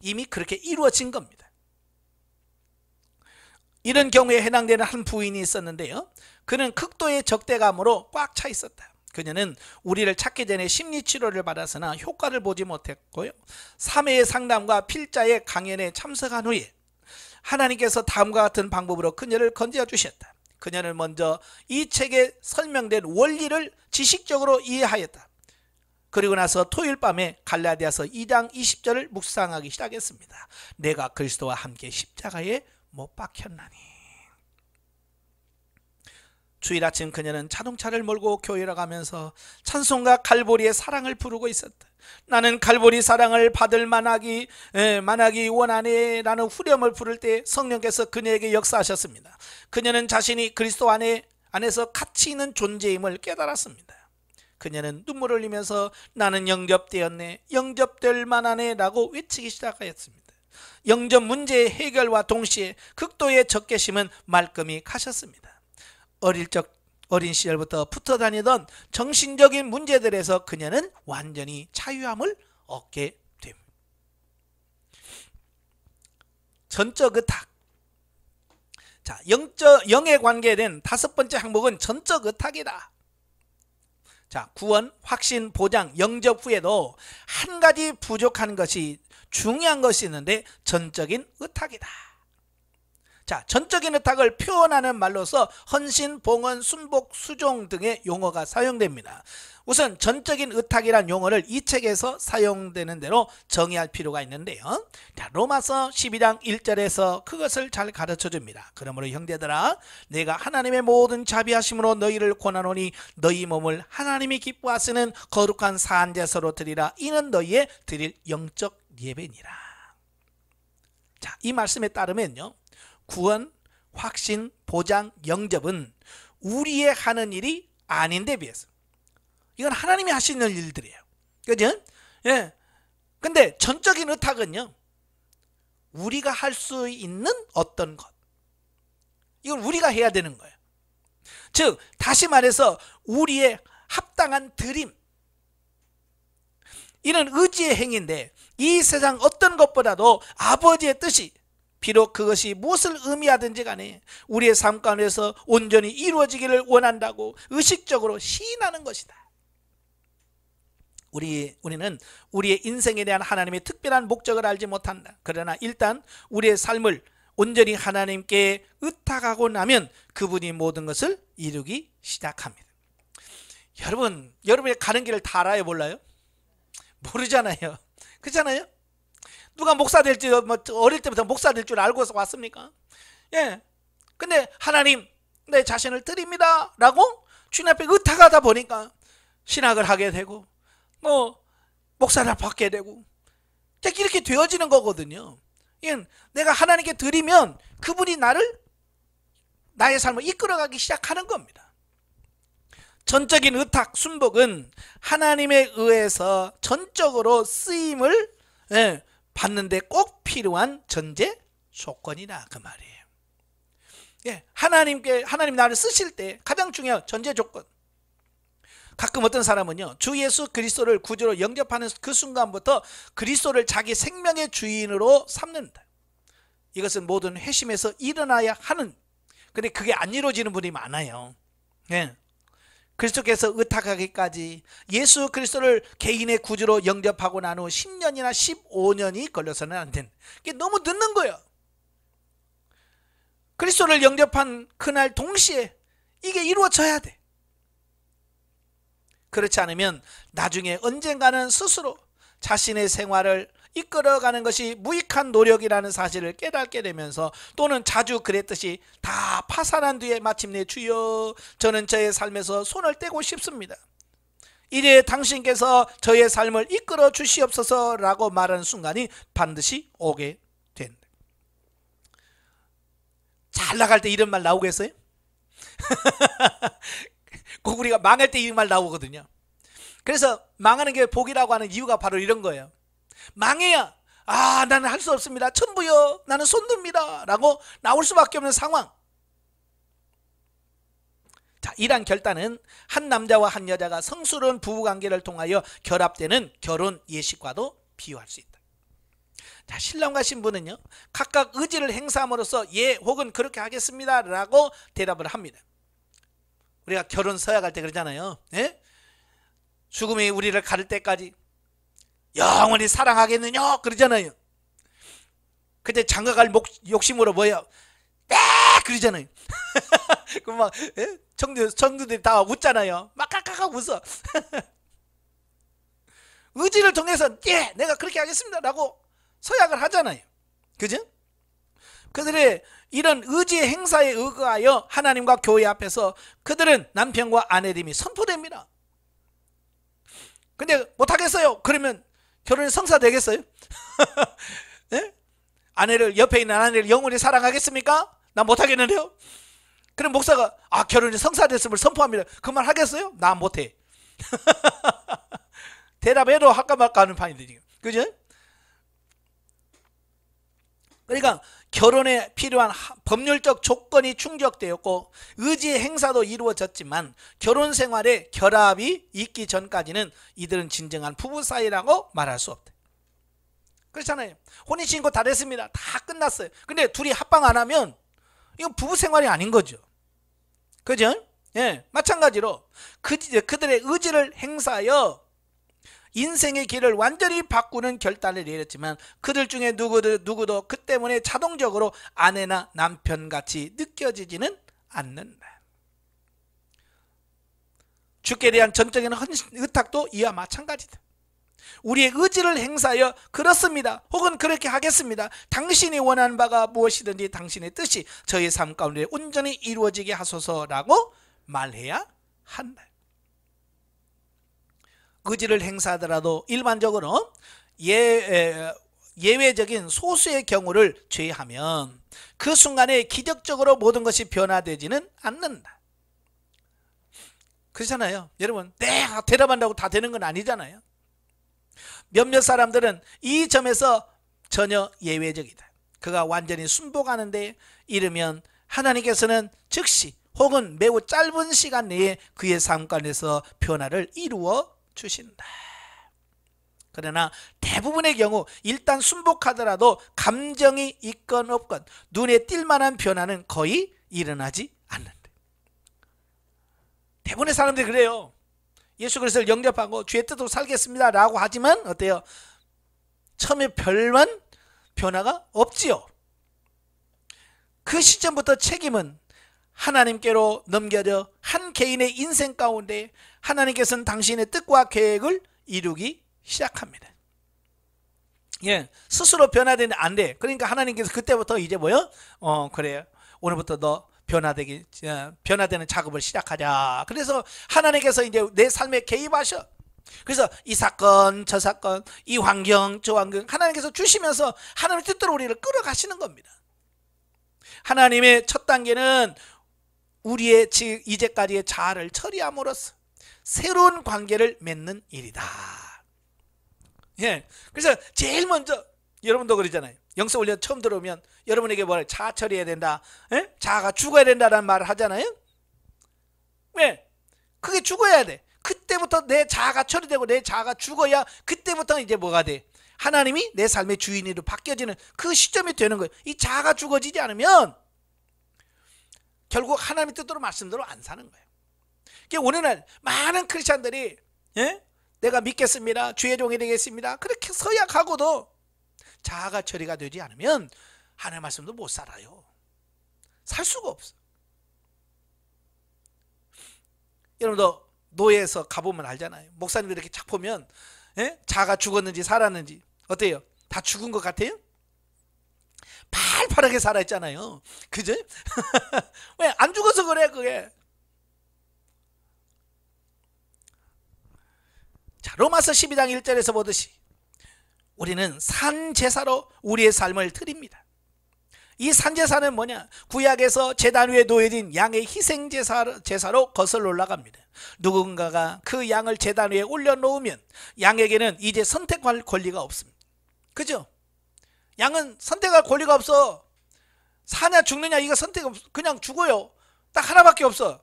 이미 그렇게 이루어진 겁니다. 이런 경우에 해당되는 한 부인이 있었는데요, 그는 극도의 적대감으로 꽉 차 있었다. 그녀는 우리를 찾기 전에 심리치료를 받았으나 효과를 보지 못했고요, 3회의 상담과 필자의 강연에 참석한 후에 하나님께서 다음과 같은 방법으로 그녀를 건져 주셨다. 그녀는 먼저 이 책에 설명된 원리를 지식적으로 이해하였다. 그리고 나서 토요일 밤에 갈라디아서 2장 20절을 묵상하기 시작했습니다. 내가 그리스도와 함께 십자가에 못 박혔나니. 주일 아침 그녀는 자동차를 몰고 교회로 가면서 찬송가 갈보리의 사랑을 부르고 있었다. 나는 갈보리 사랑을 받을 만하기 원하네 라는 후렴을 부를 때 성령께서 그녀에게 역사하셨습니다. 그녀는 자신이 그리스도 안에서 가치 있는 존재임을 깨달았습니다. 그녀는 눈물을 흘리면서 나는 영접되었네, 영접될 만하네 라고 외치기 시작하였습니다. 영접 문제의 해결과 동시에 극도의 적개심은 말끔히 가셨습니다. 어린 시절부터 붙어 다니던 정신적인 문제들에서 그녀는 완전히 자유함을 얻게 됩니다. 전적 의탁. 자, 영에 관계된 다섯 번째 항목은 전적 의탁이다. 자, 구원, 확신, 보장, 영접 후에도 한 가지 부족한 것이, 중요한 것이 있는데 전적인 의탁이다. 자, 전적인 의탁을 표현하는 말로서 헌신, 봉헌, 순복, 수종 등의 용어가 사용됩니다. 우선 전적인 의탁이란 용어를 이 책에서 사용되는 대로 정의할 필요가 있는데요. 자, 로마서 12장 1절에서 그것을 잘 가르쳐 줍니다. 그러므로 형제들아, 내가 하나님의 모든 자비하심으로 너희를 권하노니 너희 몸을 하나님이 기뻐하시는 거룩한 산제사로 드리라. 이는 너희의 드릴 영적 예배니라. 자, 이 말씀에 따르면요, 구원, 확신, 보장, 영접은 우리의 하는 일이 아닌 데 비해서 이건 하나님이 하시는 일들이에요. 그죠? 예. 근데 전적인 의탁은요, 우리가 할 수 있는 어떤 것, 이건 우리가 해야 되는 거예요. 즉 다시 말해서 우리의 합당한 드림, 이는 의지의 행위인데 이 세상 어떤 것보다도 아버지의 뜻이, 비록 그것이 무엇을 의미하든지 간에 우리의 삶 가운데서 온전히 이루어지기를 원한다고 의식적으로 시인하는 것이다. 우리는 우리의 인생에 대한 하나님의 특별한 목적을 알지 못한다. 그러나 일단 우리의 삶을 온전히 하나님께 의탁하고 나면 그분이 모든 것을 이루기 시작합니다. 여러분이 가는 길을 다 알아요, 몰라요? 모르잖아요. 그렇잖아요? 누가 목사 될지, 어릴 때부터 목사 될 줄 알고서 왔습니까? 예. 근데 하나님, 내 자신을 드립니다 라고 주님 앞에 의탁하다 보니까 신학을 하게 되고 목사를 받게 되고 이렇게 되어지는 거거든요. 내가 하나님께 드리면 그분이 나의 삶을 이끌어가기 시작하는 겁니다. 전적인 의탁, 순복은 하나님에 의해서 전적으로 쓰임을 받는데 꼭 필요한 전제 조건이다, 그 말이에요. 하나님 나를 쓰실 때 가장 중요한 전제 조건. 가끔 어떤 사람은요, 주 예수 그리스도를 구주로 영접하는 그 순간부터 그리스도를 자기 생명의 주인으로 삼는다. 이것은 모든 회심에서 일어나야 하는, 근데 그게 안 이루어지는 분이 많아요. 그리스도께서 의탁하기까지 예수 그리스도를 개인의 구주로 영접하고 난 후 10년이나 15년이 걸려서는 안 된다. 이게 너무 늦는 거예요. 그리스도를 영접한 그날 동시에 이게 이루어져야 돼. 그렇지 않으면 나중에 언젠가는 스스로 자신의 생활을 이끌어가는 것이 무익한 노력이라는 사실을 깨닫게 되면서, 또는 자주 그랬듯이 다 파산한 뒤에 마침내 주여 저는 저의 삶에서 손을 떼고 싶습니다, 이래 당신께서 저의 삶을 이끌어 주시옵소서 라고 말하는 순간이 반드시 오게 된다. 잘 나갈 때 이런 말 나오겠어요? 꼭 우리가 망할 때 이런 말 나오거든요. 그래서 망하는 게 복이라고 하는 이유가 바로 이런 거예요. 망해야 나는 할 수 없습니다, 천부여 나는 손듭니다 라고 나올 수밖에 없는 상황. 자, 이러한 결단은 한 남자와 한 여자가 성스러운 부부관계를 통하여 결합되는 결혼 예식과도 비유할 수 있다. 자, 신랑과 신부는요, 각각 의지를 행사함으로써 예 혹은 그렇게 하겠습니다 라고 대답을 합니다. 우리가 결혼 서약할 때 그러잖아요. 죽음이 우리를 가를 때까지 영원히 사랑하겠느냐 그러잖아요. 그때 장가갈 욕심으로 뭐예요? 그러잖아요. 그럼 막 청두들이 다 웃잖아요. 막 깍깍깍 웃어. 의지를 통해서 예 내가 그렇게 하겠습니다 라고 서약을 하잖아요. 그죠? 그들의 이런 의지의 행사에 의거하여 하나님과 교회 앞에서 그들은 남편과 아내됨이 선포됩니다. 근데 못하겠어요. 그러면 결혼이 성사되겠어요? 네? 옆에 있는 아내를 영원히 사랑하겠습니까? 나 못하겠는데요? 그럼 목사가 결혼이 성사됐음을 선포합니다. 그 말 하겠어요? 나 못해. 대답해도 할까 말까 하는 판인데 지금. 그죠? 그러니까 결혼에 필요한 법률적 조건이 충족되었고 의지의 행사도 이루어졌지만 결혼 생활에 결합이 있기 전까지는 이들은 진정한 부부 사이라고 말할 수 없다. 그렇잖아요. 혼인신고 다 됐습니다. 다 끝났어요. 근데 둘이 합방 안 하면 이건 부부 생활이 아닌 거죠. 그죠? 예, 마찬가지로 그들의 의지를 행사하여 인생의 길을 완전히 바꾸는 결단을 내렸지만 그들 중에 누구도 그 때문에 자동적으로 아내나 남편같이 느껴지지는 않는다. 주께 대한 전적인 의탁도 이와 마찬가지다. 우리의 의지를 행사하여 그렇습니다. 혹은 그렇게 하겠습니다. 당신이 원하는 바가 무엇이든지 당신의 뜻이 저의 삶 가운데 온전히 이루어지게 하소서라고 말해야 한다. 의지를 행사하더라도 일반적으로 예외적인 소수의 경우를 제외하면 그 순간에 기적적으로 모든 것이 변화되지는 않는다. 그렇잖아요. 여러분, 네 대답한다고 다 되는 건 아니잖아요. 몇몇 사람들은 이 점에서 전혀 예외적이다. 그가 완전히 순복하는데 이르면 하나님께서는 즉시 혹은 매우 짧은 시간 내에 그의 삶 가운데서 변화를 이루어 주신다. 그러나 대부분의 경우 일단 순복하더라도 감정이 있건 없건 눈에 띌 만한 변화는 거의 일어나지 않는다. 대부분의 사람들이 그래요. 예수 그리스도를 영접하고 주의 뜻으로 살겠습니다 라고 하지만 어때요? 처음에 별반 변화가 없지요. 그 시점부터 책임은 하나님께로 넘겨져 한 개인의 인생 가운데 하나님께서는 당신의 뜻과 계획을 이루기 시작합니다. 예, 스스로 변화되면 안 돼. 그러니까 하나님께서 그때부터 이제 뭐요? 그래요. 오늘부터 너 변화되는 작업을 시작하자. 그래서 하나님께서 이제 내 삶에 개입하셔. 그래서 이 사건 저 사건 이 환경 저 환경 하나님께서 주시면서 하나님의 뜻대로 우리를 끌어가시는 겁니다. 하나님의 첫 단계는 우리의 이제까지의 자아를 처리함으로써 새로운 관계를 맺는 일이다. 예, 그래서 제일 먼저 여러분도 그러잖아요. 영성 훈련 처음 들어오면 여러분에게 뭐라 자아 처리해야 된다. 예? 자아가 죽어야 된다는 말을 하잖아요. 왜? 그게 죽어야 돼. 그때부터 내 자아가 처리되고 내 자아가 죽어야 그때부터 이제 뭐가 돼? 하나님이 내 삶의 주인으로 바뀌어지는 그 시점이 되는 거예요. 이 자아가 죽어지지 않으면 결국 하나님의 뜻대로 말씀대로 안 사는 거예요. 오늘날 많은 크리스찬들이 내가 믿겠습니다. 주의 종이 되겠습니다. 그렇게 서약하고도 자아가 처리가 되지 않으면 하나님의 말씀도 못 살아요. 살 수가 없어. 여러분도 노예에서 가보면 알잖아요. 목사님들 이렇게 착 보면 자아가 죽었는지 살았는지 어때요? 다 죽은 것 같아요? 팔팔하게 살아있잖아요. 그죠? 왜? 안 죽어서 그래 그게. 자, 로마서 12장 1절에서 보듯이 우리는 산제사로 우리의 삶을 드립니다. 이 산제사는 뭐냐? 구약에서 제단 위에 놓여진 양의 희생제사로 거슬러 올라갑니다. 누군가가 그 양을 제단 위에 올려놓으면 양에게는 이제 선택할 권리가 없습니다. 그죠? 양은 선택할 권리가 없어. 사냐 죽느냐 이거 선택 없어. 그냥 죽어요. 딱 하나밖에 없어.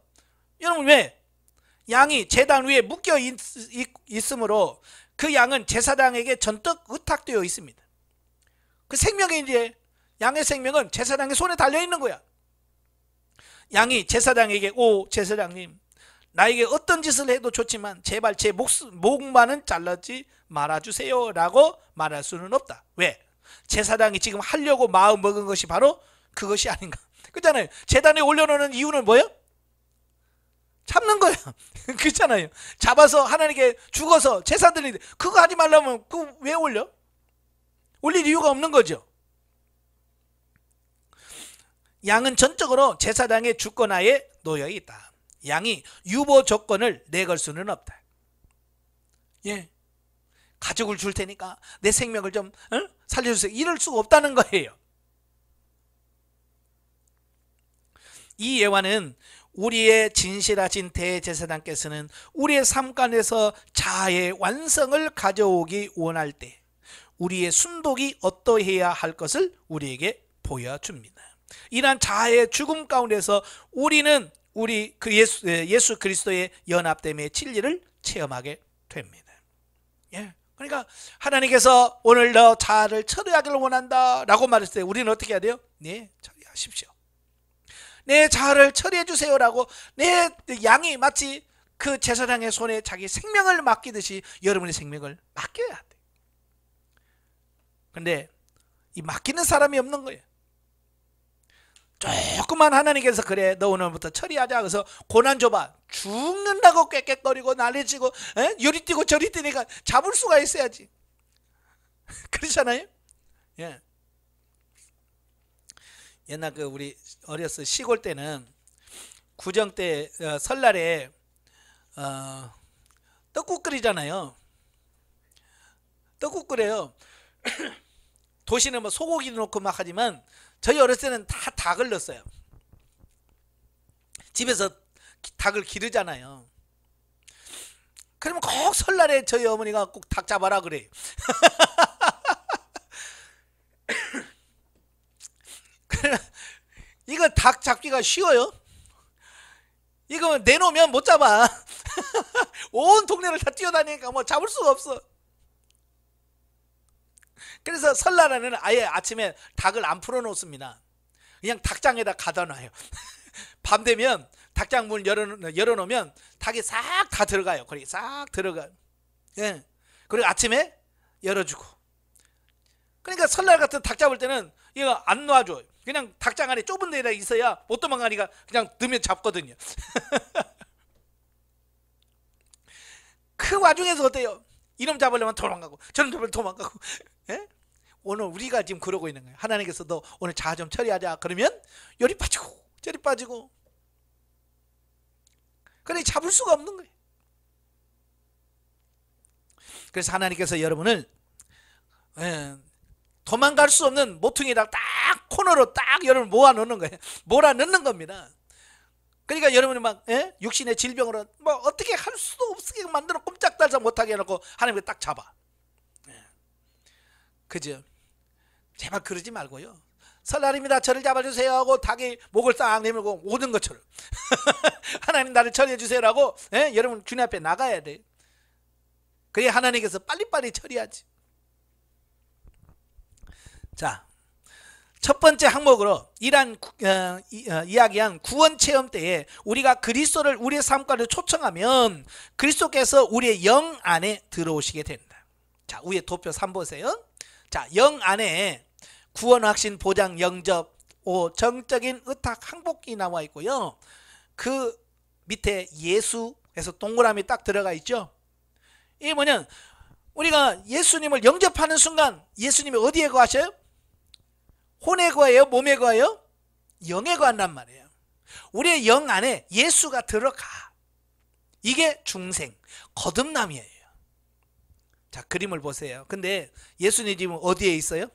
여러분 왜? 양이 제단 위에 묶여 있으므로 그 양은 제사장에게 전적 의탁되어 있습니다. 그 생명이 이제 양의 생명은 제사장의 손에 달려 있는 거야. 양이 제사장에게 오 제사장님 나에게 어떤 짓을 해도 좋지만 제발 제 목만은 잘라지 말아주세요 라고 말할 수는 없다. 왜? 제사장이 지금 하려고 마음 먹은 것이 바로 그것이 아닌가. 그렇잖아요. 제단에 올려놓는 이유는 뭐예요? 잡는 거예요. 그렇잖아요. 잡아서 하나님께 죽어서 제사 드리는데 그거 하지 말라면 그거 왜 올려? 올릴 이유가 없는 거죠. 양은 전적으로 제사장의 주권하에 놓여 있다. 양이 유보 조건을 내걸 수는 없다. 예, 가족을 줄 테니까 내 생명을 좀 살려주세요, 이럴 수가 없다는 거예요. 이 예화는 우리의 진실하신 대제사장께서는 우리의 삶 가운데서 자아의 완성을 가져오기 원할 때 우리의 순독이 어떠해야 할 것을 우리에게 보여줍니다. 이러한 자아의 죽음 가운데서 우리는 그 예수 그리스도의 연합됨의 진리를 체험하게 됩니다. 예, 그러니까 하나님께서 오늘 너 자아를 처리하기를 원한다 라고 말했을 때 우리는 어떻게 해야 돼요? 네, 처리하십시오. 내 자아를 처리해 주세요라고 내 양이 마치 그 제사장의 손에 자기 생명을 맡기듯이 여러분의 생명을 맡겨야 돼. 근데 이 맡기는 사람이 없는 거예요. 조금만 하나님께서 그래 너 오늘부터 처리하자 그래서 고난 줘봐 죽는다고 꾀꾀거리고 난리치고 요리 뛰고 저리 뛰니까 잡을 수가 있어야지. 그렇잖아요. 예. 옛날 그 우리 어렸을 시골 때는 구정 때 설날에 떡국 끓이잖아요. 떡국 끓여요. 도시는 뭐 소고기 넣고 막 하지만 저희 어렸을 때는 다 닭을 넣었어요. 집에서 닭을 기르잖아요. 그러면 꼭 설날에 저희 어머니가 꼭 닭 잡아라 그래요. 이거 닭 잡기가 쉬워요? 이거 내놓으면 못 잡아. 온 동네를 다 뛰어다니니까 뭐 잡을 수가 없어. 그래서 설날에는 아예 아침에 닭을 안 풀어 놓습니다. 그냥 닭장에다 가둬 놔요. 밤 되면 닭장 문 열어 놓으면 닭이 싹 다 들어가요. 거기 싹 들어가요. 예. 그리고 아침에 열어주고. 그러니까 설날 같은 닭 잡을 때는 이거 안 놔줘요. 그냥 닭장 안에 좁은 데에다 있어야 못 도망가니까 그냥 넣으면 잡거든요. 그 와중에서 어때요? 이놈 잡으려면 도망가고 저놈 잡으려면 도망가고. 예? 오늘 우리가 지금 그러고 있는 거예요. 하나님께서 너 오늘 자아 좀 처리하자 그러면 요리 빠지고 저리 빠지고. 그래 잡을 수가 없는 거예요. 그래서 하나님께서 여러분을 도망갈 수 없는 모퉁이에다 딱 코너로 딱 여러분 모아 넣는 거예요. 몰아 넣는 겁니다. 그러니까 여러분이 막 육신의 질병으로 뭐 어떻게 할 수도 없게 만들어 꼼짝달싹 못하게 해놓고 하나님이 딱 잡아. 그죠? 제발 그러지 말고요. 설날입니다. 저를 잡아주세요 하고 닭이 목을 싹 내밀고 오는 것처럼 하나님 나를 처리해 주세요라고 여러분 주님 앞에 나가야 돼. 그래야 하나님께서 빨리빨리 처리하지. 자, 첫 번째 항목으로 이야기한 구원 체험 때에 우리가 그리스도를 우리의 삶 가운데 초청하면 그리스도께서 우리의 영 안에 들어오시게 된다. 자, 위에 도표 3 보세요. 자, 영 안에 구원 확신 보장 영접 정적인 의탁 항복이 나와 있고요. 그 밑에 예수에서 동그라미 딱 들어가 있죠. 이게 뭐냐면 우리가 예수님을 영접하는 순간 예수님이 어디에 거하셔요? 혼에 거해요? 몸에 거해요? 영에 거한단 말이에요. 우리의 영 안에 예수가 들어가. 이게 중생, 거듭남이에요. 자, 그림을 보세요. 근데 예수님 지금 어디에 있어요?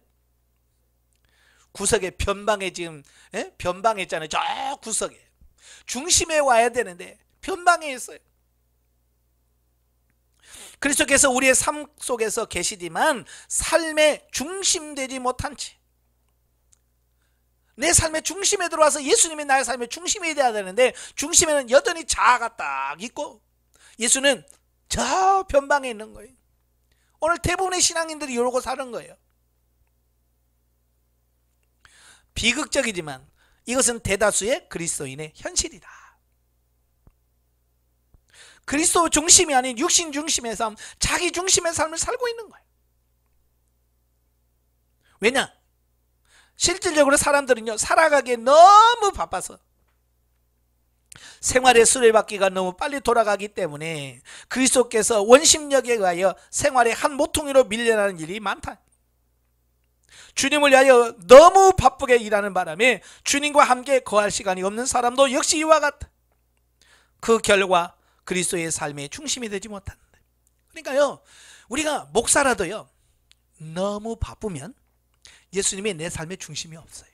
구석에 변방에 지금 변방에 있잖아요. 저 구석에 중심에 와야 되는데 변방에 있어요. 그리스도께서 우리의 삶 속에서 계시지만 삶의 중심되지 못한 채 내 삶의 중심에 들어와서 예수님이 나의 삶의 중심이 돼야 되는데 중심에는 여전히 자아가 딱 있고 예수는 저 변방에 있는 거예요. 오늘 대부분의 신앙인들이 이러고 사는 거예요. 비극적이지만 이것은 대다수의 그리스도인의 현실이다. 그리스도 중심이 아닌 육신 중심의 삶, 자기 중심의 삶을 살고 있는 거예요. 왜냐? 실질적으로 사람들은요 살아가기에 너무 바빠서 생활의 수레바퀴가 너무 빨리 돌아가기 때문에 그리스도께서 원심력에 의하여 생활의 한 모퉁이로 밀려나는 일이 많다. 주님을 위하여 너무 바쁘게 일하는 바람에 주님과 함께 거할 시간이 없는 사람도 역시 이와 같다. 그 결과 그리스도의 삶의 중심이 되지 못한다. 그러니까요, 우리가 목사라도요, 너무 바쁘면 예수님이 내 삶의 중심이 없어요.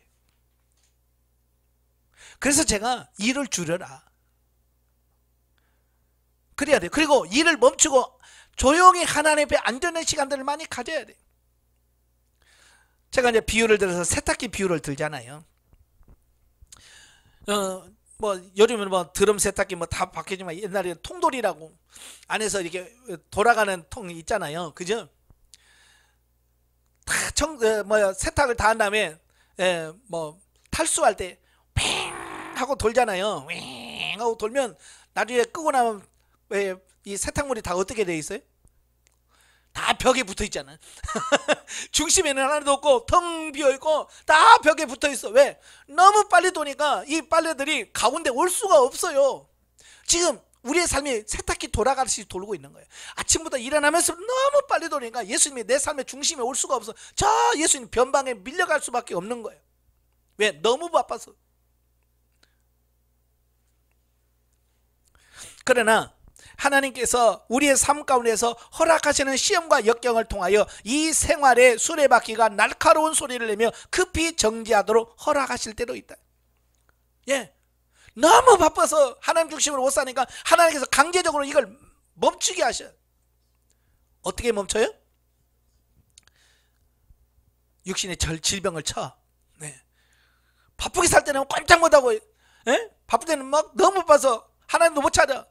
그래서 제가 일을 줄여라. 그래야 돼요. 그리고 일을 멈추고 조용히 하나님 앞에 앉는 시간들을 많이 가져야 돼요. 제가 이제 비유를 들어서 세탁기 비유를 들잖아요. 뭐 요즘은 뭐 드럼 세탁기 뭐 다 바뀌지만 옛날에 통돌이라고 안에서 이렇게 돌아가는 통이 있잖아요. 그죠? 다 세탁을 다 한 다음에 뭐 탈수할 때 팽 하고 돌잖아요. 윙 하고 돌면 나중에 끄고 나면 이 세탁물이 다 어떻게 돼 있어요? 다 벽에 붙어 있잖아. 중심에는 하나도 없고 텅 비어 있고 다 벽에 붙어 있어. 왜? 너무 빨리 도니까 이 빨래들이 가운데 올 수가 없어요. 지금 우리의 삶이 세탁기 돌아가듯이 돌고 있는 거예요. 아침부터 일어나면서 너무 빨리 도니까 예수님이 내 삶의 중심에 올 수가 없어. 저 예수님 변방에 밀려갈 수밖에 없는 거예요. 왜? 너무 바빠서. 그러나 하나님께서 우리의 삶 가운데서 허락하시는 시험과 역경을 통하여 이 생활의 수레바퀴가 날카로운 소리를 내며 급히 정지하도록 허락하실 때도 있다. 예, 너무 바빠서 하나님 중심으로 못 사니까 하나님께서 강제적으로 이걸 멈추게 하셔. 어떻게 멈춰요? 육신의 질병을 쳐. 네. 바쁘게 살 때는 꼼짝 못하고, 예? 바쁠 때는 막 너무 바빠서 하나님도 못 찾아.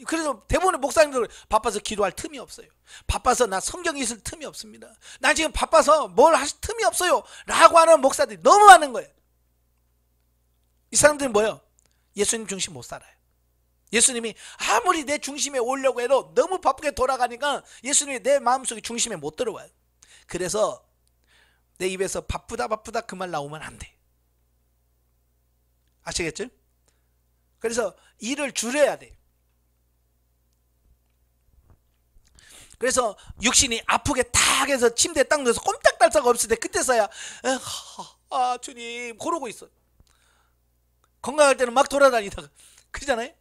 그래서 대부분의 목사님들 바빠서 기도할 틈이 없어요. 바빠서 나 성경 읽을 틈이 없습니다. 나 지금 바빠서 뭘 할 틈이 없어요 라고 하는 목사들이 너무 많은 거예요. 이 사람들은 뭐예요? 예수님 중심 못 살아요. 예수님이 아무리 내 중심에 오려고 해도 너무 바쁘게 돌아가니까 예수님이 내 마음속에 중심에 못 들어와요. 그래서 내 입에서 바쁘다 그 말 나오면 안 돼. 아시겠죠? 그래서 일을 줄여야 돼. 그래서 육신이 아프게 딱 해서 침대에 딱 누워서 꼼짝달싹 없을 때 그때서야 주님 그러고 있어. 건강할 때는 막 돌아다니다가 그러잖아요.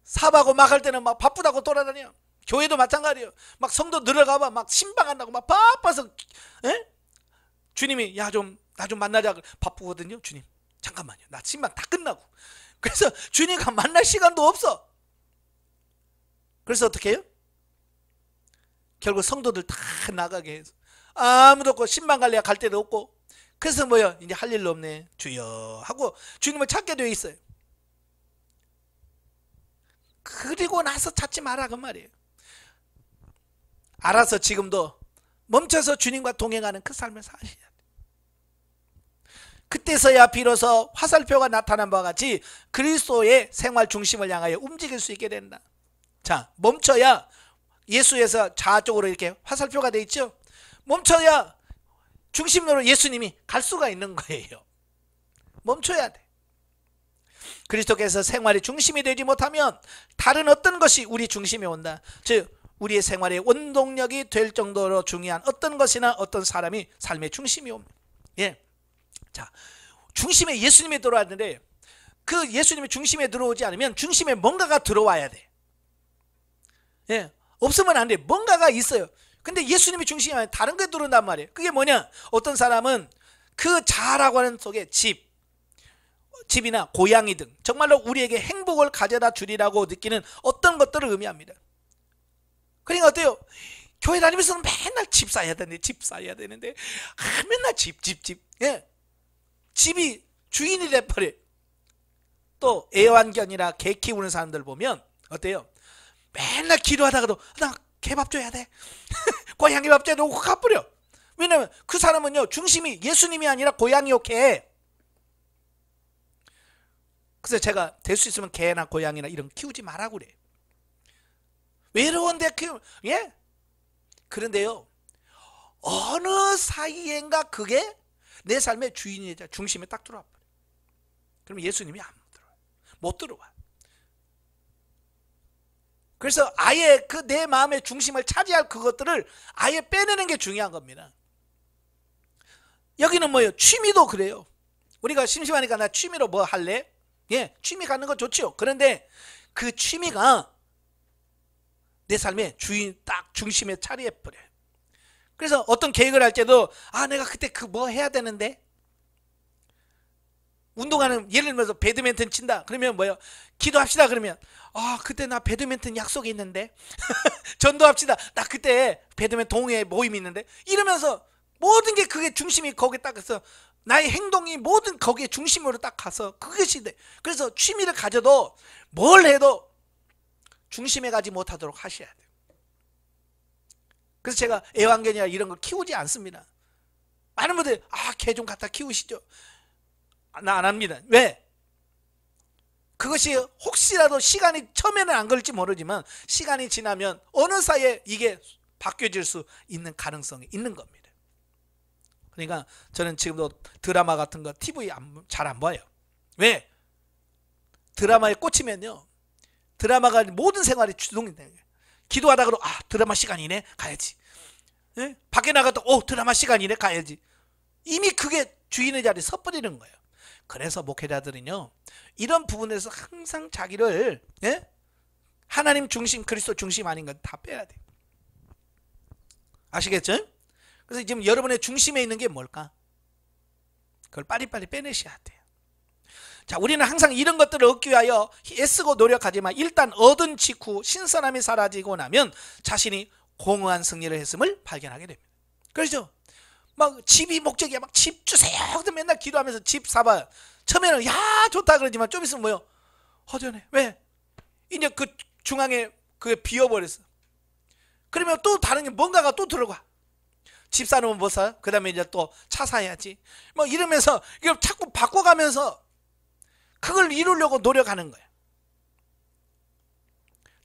사바고 막 할 때는 막 바쁘다고 돌아다녀. 교회도 마찬가지예요. 막 성도 늘어가봐 막 신방한다고 막 바빠서 주님이 나 좀 만나자. 바쁘거든요. 주님 잠깐만요. 나 신방 다 끝나고. 그래서 주님과 만날 시간도 없어. 그래서 어떻게 해요? 결국 성도들 다 나가게 해서 아무도 없고 신방 갈래야 갈 데도 없고 그래서 뭐야 이제 할 일도 없네 주여 하고 주님을 찾게 돼 있어요. 그리고 나서 찾지 마라 그 말이에요. 알아서 지금도 멈춰서 주님과 동행하는 그 삶을 사셔야 돼. 그때서야 비로소 화살표가 나타난 바와 같이 그리스도의 생활 중심을 향하여 움직일 수 있게 된다. 자, 멈춰야 예수에서 좌쪽으로 이렇게 화살표가 돼 있죠. 멈춰야 중심으로 예수님이 갈 수가 있는 거예요. 멈춰야 돼. 그리스도께서 생활의 중심이 되지 못하면 다른 어떤 것이 우리 중심에 온다. 즉 우리의 생활의 원동력이 될 정도로 중요한 어떤 것이나 어떤 사람이 삶의 중심이 옵니다. 예. 자, 중심에 예수님이 들어왔는데 그 예수님이 중심에 들어오지 않으면 중심에 뭔가가 들어와야 돼. 예. 없으면 안 돼. 뭔가가 있어요. 근데 예수님이 중심이 아니라 다른 게 들어온단 말이에요. 그게 뭐냐? 어떤 사람은 그 자라고 하는 속에 집이나 고양이 등 정말로 우리에게 행복을 가져다 주리라고 느끼는 어떤 것들을 의미합니다. 그러니까 어때요? 교회 다니면서는 맨날 집 사야 되는데 맨날 집. 예. 집이 주인이 돼버려. 또 애완견이나 개 키우는 사람들 보면 어때요? 맨날 기도하다가도 나 개밥 줘야 돼. 고양이 밥 줘야 되고 가버려. 왜냐면 그 사람은요 중심이 예수님이 아니라 고양이요 개. 그래서 제가 될 수 있으면 개나 고양이나 이런 키우지 말라고 그래. 외로운데 예? 그런데요 어느 사이엔가 그게 내 삶의 주인이자 중심에 딱 들어와 버려. 그럼 예수님이 안 들어와. 못 들어와. 그래서 아예 그 내 마음의 중심을 차지할 그것들을 아예 빼내는 게 중요한 겁니다. 여기는 뭐예요? 취미도 그래요. 우리가 심심하니까 나 취미로 뭐 할래? 예, 취미 갖는 거 좋죠. 그런데 그 취미가 내 삶의 주인 딱 중심에 차리해 버려요. 그래서 어떤 계획을 할 때도 내가 그때 그 뭐 해야 되는데, 운동하는, 예를 들면서 배드민턴 친다 그러면 뭐예요? 기도합시다 그러면 그때 나 배드민턴 약속이 있는데 전도합시다, 나 그때 배드민턴 동호회 모임 있는데, 이러면서 모든 게 그게 중심이 거기에 딱 가서 나의 행동이 모든 거기에 중심으로 딱 가서 그것이 돼. 그래서 취미를 가져도 뭘 해도 중심에 가지 못하도록 하셔야 돼요. 그래서 제가 애완견이나 이런 걸 키우지 않습니다. 많은 분들이 개 좀 갖다 키우시죠. 나 안 합니다. 왜? 그것이 혹시라도 시간이 처음에는 안 걸릴지 모르지만 시간이 지나면 어느 사이에 이게 바뀌어질 수 있는 가능성이 있는 겁니다. 그러니까 저는 지금도 드라마 같은 거 TV 잘 안 봐요. 왜? 드라마에 꽂히면요, 드라마가 모든 생활이 주동이 되는 거예요. 기도하다가도 드라마 시간이네 가야지. 예? 밖에 나가도 드라마 시간이네 가야지. 이미 그게 주인의 자리에 서버리는 거예요. 그래서 목회자들은요, 이런 부분에서 항상 자기를 하나님 중심, 그리스도 중심 아닌 건 다 빼야 돼요. 아시겠죠? 그래서 지금 여러분의 중심에 있는 게 뭘까? 그걸 빨리빨리 빼내셔야 돼요. 자, 우리는 항상 이런 것들을 얻기 위하여 애쓰고 노력하지만 일단 얻은 직후 신선함이 사라지고 나면 자신이 공허한 승리를 했음을 발견하게 됩니다. 그렇죠? 막 집이 목적이야, 막 집 주세요. 맨날 기도하면서 집 사봐요. 처음에는 좋다 그러지만 좀 있으면 뭐요? 허전해. 왜? 이제 그 중앙에 그게 비어버렸어. 그러면 또 다른 게 뭔가가 또 들어가. 집 사놓으면 뭐 사요? 그 다음에 이제 또 차 사야지. 뭐 이러면서 이걸 자꾸 바꿔가면서 그걸 이루려고 노력하는 거예요.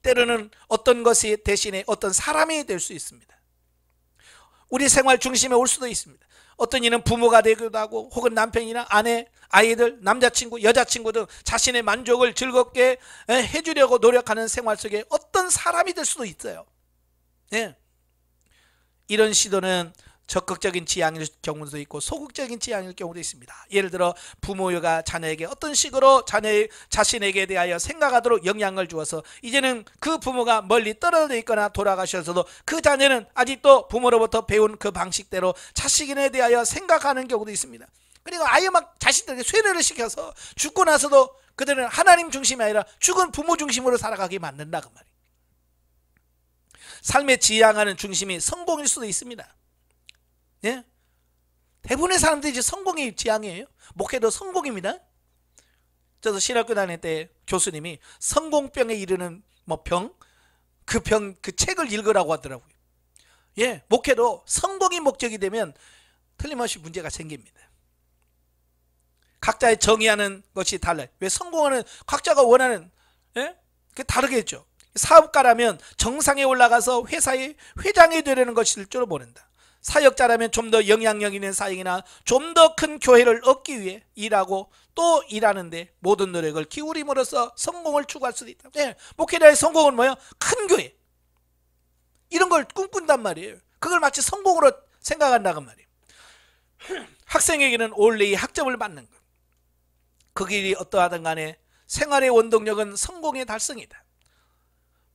때로는 어떤 것이 대신에 어떤 사람이 될 수 있습니다. 우리 생활 중심에 올 수도 있습니다. 어떤 이는 부모가 되기도 하고, 혹은 남편이나 아내, 아이들, 남자친구, 여자친구 등 자신의 만족을 즐겁게 해주려고 노력하는 생활 속에 어떤 사람이 될 수도 있어요. 예. 이런 시도는 적극적인 지향일 경우도 있고 소극적인 지향일 경우도 있습니다. 예를 들어 부모가 자녀에게 어떤 식으로 자신에게 대하여 생각하도록 영향을 주어서 이제는 그 부모가 멀리 떨어져 있거나 돌아가셔서도 그 자녀는 아직도 부모로부터 배운 그 방식대로 자식인에 대하여 생각하는 경우도 있습니다. 그리고 아예 막 자식들에게 쇠뇌를 시켜서 죽고 나서도 그들은 하나님 중심이 아니라 죽은 부모 중심으로 살아가게 만든다 그 말이에요. 삶에 지향하는 중심이 성공일 수도 있습니다. 예? 대부분의 사람들이 이제 성공이 지향이에요. 목회도 성공입니다. 저도 신학교 다닐 때 교수님이 성공병에 이르는 그 책을 읽으라고 하더라고요. 예, 목회도 성공이 목적이 되면 틀림없이 문제가 생깁니다. 각자의 정의하는 것이 달라요. 왜? 성공하는 각자가 원하는 그 다르겠죠. 사업가라면 정상에 올라가서 회사의 회장이 되려는 것일 줄 모른다. 사역자라면 좀 더 영향력 있는 사역이나 좀 더 큰 교회를 얻기 위해 일하고 또 일하는데 모든 노력을 기울임으로써 성공을 추구할 수도 있다. 네, 목회자의 성공은 뭐예요? 큰 교회, 이런 걸 꿈꾼단 말이에요. 그걸 마치 성공으로 생각한다고 말이에요. 학생에게는 올해의 학점을 받는 것, 그 길이 어떠하든 간에 생활의 원동력은 성공의 달성이다.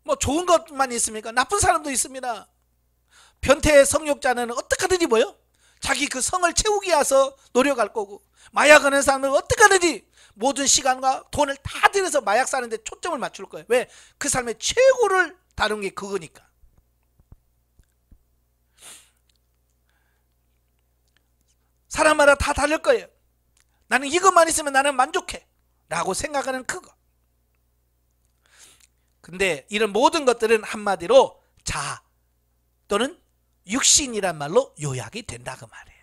뭐 좋은 것만 있습니까? 나쁜 사람도 있습니다. 변태 성욕자는 어떻게든지 뭐요? 자기 그 성을 채우기 위해서 노력할 거고, 마약하는 사람은 어떻게든지 모든 시간과 돈을 다 들여서 마약 사는데 초점을 맞출 거예요. 왜? 그 삶의 최고를 다룬 게 그거니까. 사람마다 다 다를 거예요. 나는 이것만 있으면 나는 만족해 라고 생각하는 그거. 근데 이런 모든 것들은 한마디로 자 또는 육신이란 말로 요약이 된다 그 말이에요.